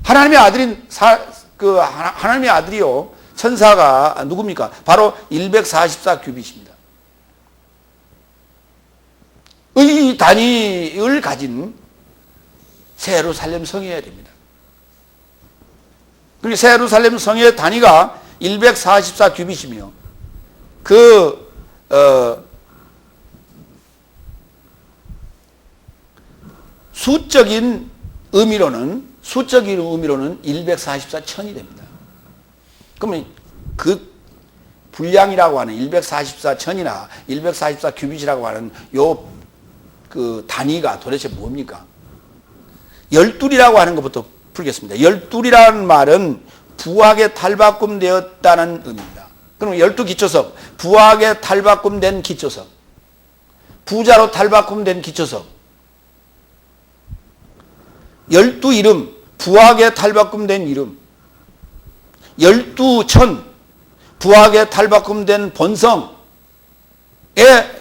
하나님의 하나님의 아들이요, 천사가 누굽니까? 바로 144 규빗입니다. 이 단위를 가진 새 예루살렘 성이어야 됩니다. 그리고 새 예루살렘 성의 단위가 144 규빗이며 수적인 의미로는 144천이 됩니다. 그러면 그 분량이라고 하는 144천이나 144 규빗이라고 하는 그 단위가 도대체 뭡니까? 열둘이라고 하는 것부터 풀겠습니다. 열둘이라는 말은 부하게 탈바꿈되었다는 의미입니다. 그럼 12기초석, 부하게 탈바꿈된 기초석, 부자로 탈바꿈된 기초석, 12 이름, 부하게 탈바꿈된 이름, 12천, 부하게 탈바꿈된 본성의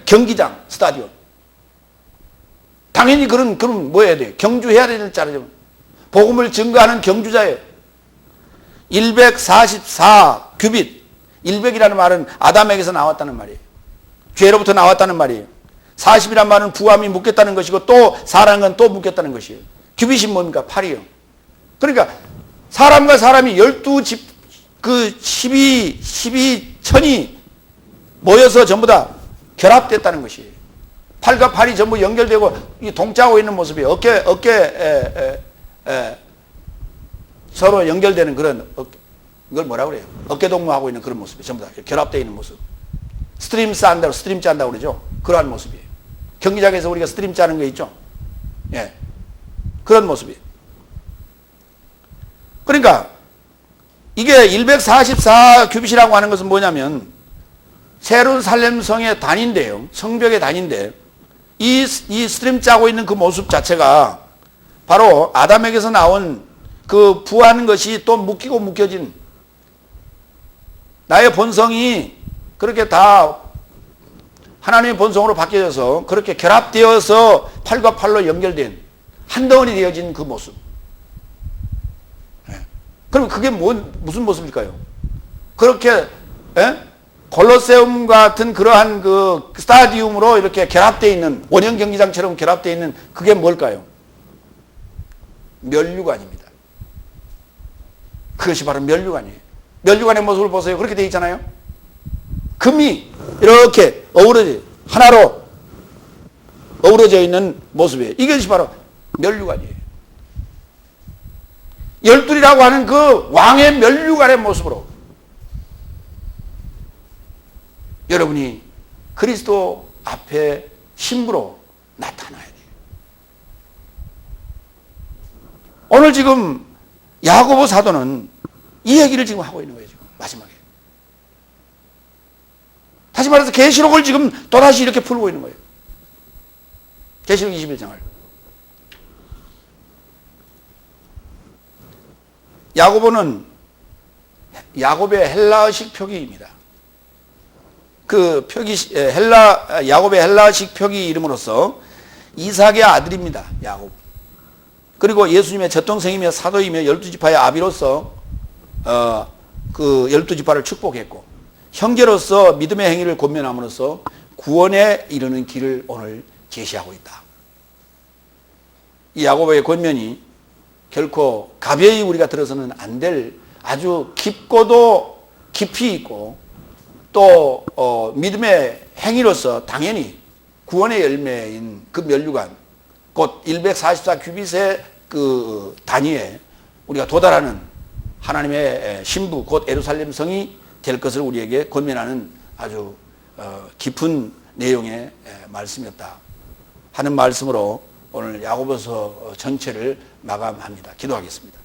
경기장, 스타디온. 당연히 그럼 뭐 해야 돼요? 경주해야 되는 자죠. 복음을 증거하는 경주자예요. 144 규빗. 100이라는 말은 아담에게서 나왔다는 말이에요. 죄로부터 나왔다는 말이에요. 40이라는 말은 부함이 묶였다는 것이고 또 사람은 또 묶였다는 것이에요. 규빗이 뭡니까? 8이요. 그러니까 사람과 사람이 12천이 모여서 전부 다 결합됐다는 것이에요. 8과 8이 전부 연결되고 동짜고 있는 모습이에요. 어깨 서로 연결되는 그런, 이걸 뭐라고 그래요? 어깨동무하고 있는 그런 모습이에요. 전부 다 결합되어 있는 모습. 스트림 짠다고 그러죠? 그러한 모습이에요. 경기장에서 우리가 스트림 짜는 거 있죠? 예. 그런 모습이에요. 그러니까 이게 144 규빗이라고 하는 것은 뭐냐면 새 예루살렘 성의 단인데요. 성벽의 단인데 이 스트림 짜고 있는 그 모습 자체가 바로 아담에게서 나온 그 부하는 것이 또 묶이고 묶여진 나의 본성이 그렇게 다 하나님의 본성으로 바뀌어져서 그렇게 결합되어서 8과 8로 연결된 한덩어리 되어진 그 모습. 그럼 그게 무슨 모습일까요? 그렇게 콜로세움 같은 그러한 그 스타디움으로 이렇게 결합되어 있는, 원형 경기장처럼 결합되어 있는 그게 뭘까요? 면류관입니다. 그것이 바로 면류관이에요. 면류관의 모습을 보세요. 그렇게 되어 있잖아요. 금이 이렇게 하나로 어우러져 있는 모습이에요. 이것이 바로 면류관이에요. 열둘이라고 하는 그 왕의 면류관의 모습으로 여러분이 그리스도 앞에 신부로 나타나야 돼요. 오늘 지금 야고보 사도는 이 얘기를 지금 하고 있는 거예요. 지금 마지막에. 다시 말해서 계시록을 지금 또다시 이렇게 풀고 있는 거예요. 계시록 21장을. 야고보는 야곱의 헬라어식 표기입니다. 그 표기 야곱의 헬라식 표기 이름으로서 이삭의 아들입니다. 야곱. 그리고 예수님의 젖동생이며 사도이며 12지파의 아비로서 그 12지파를 축복했고 형제로서 믿음의 행위를 권면함으로써 구원에 이르는 길을 오늘 제시하고 있다. 이 야고보의 권면이 결코 가벼이 우리가 들어서는 안 될 아주 깊고도 깊이 있고 또 믿음의 행위로서 당연히 구원의 열매인 그 면류관 곧 144규빗의 그 단위에 우리가 도달하는 하나님의 신부 곧 예루살렘 성이 될 것을 우리에게 권면하는 아주 깊은 내용의 말씀이었다 하는 말씀으로 오늘 야고보서 전체를 마감합니다. 기도하겠습니다.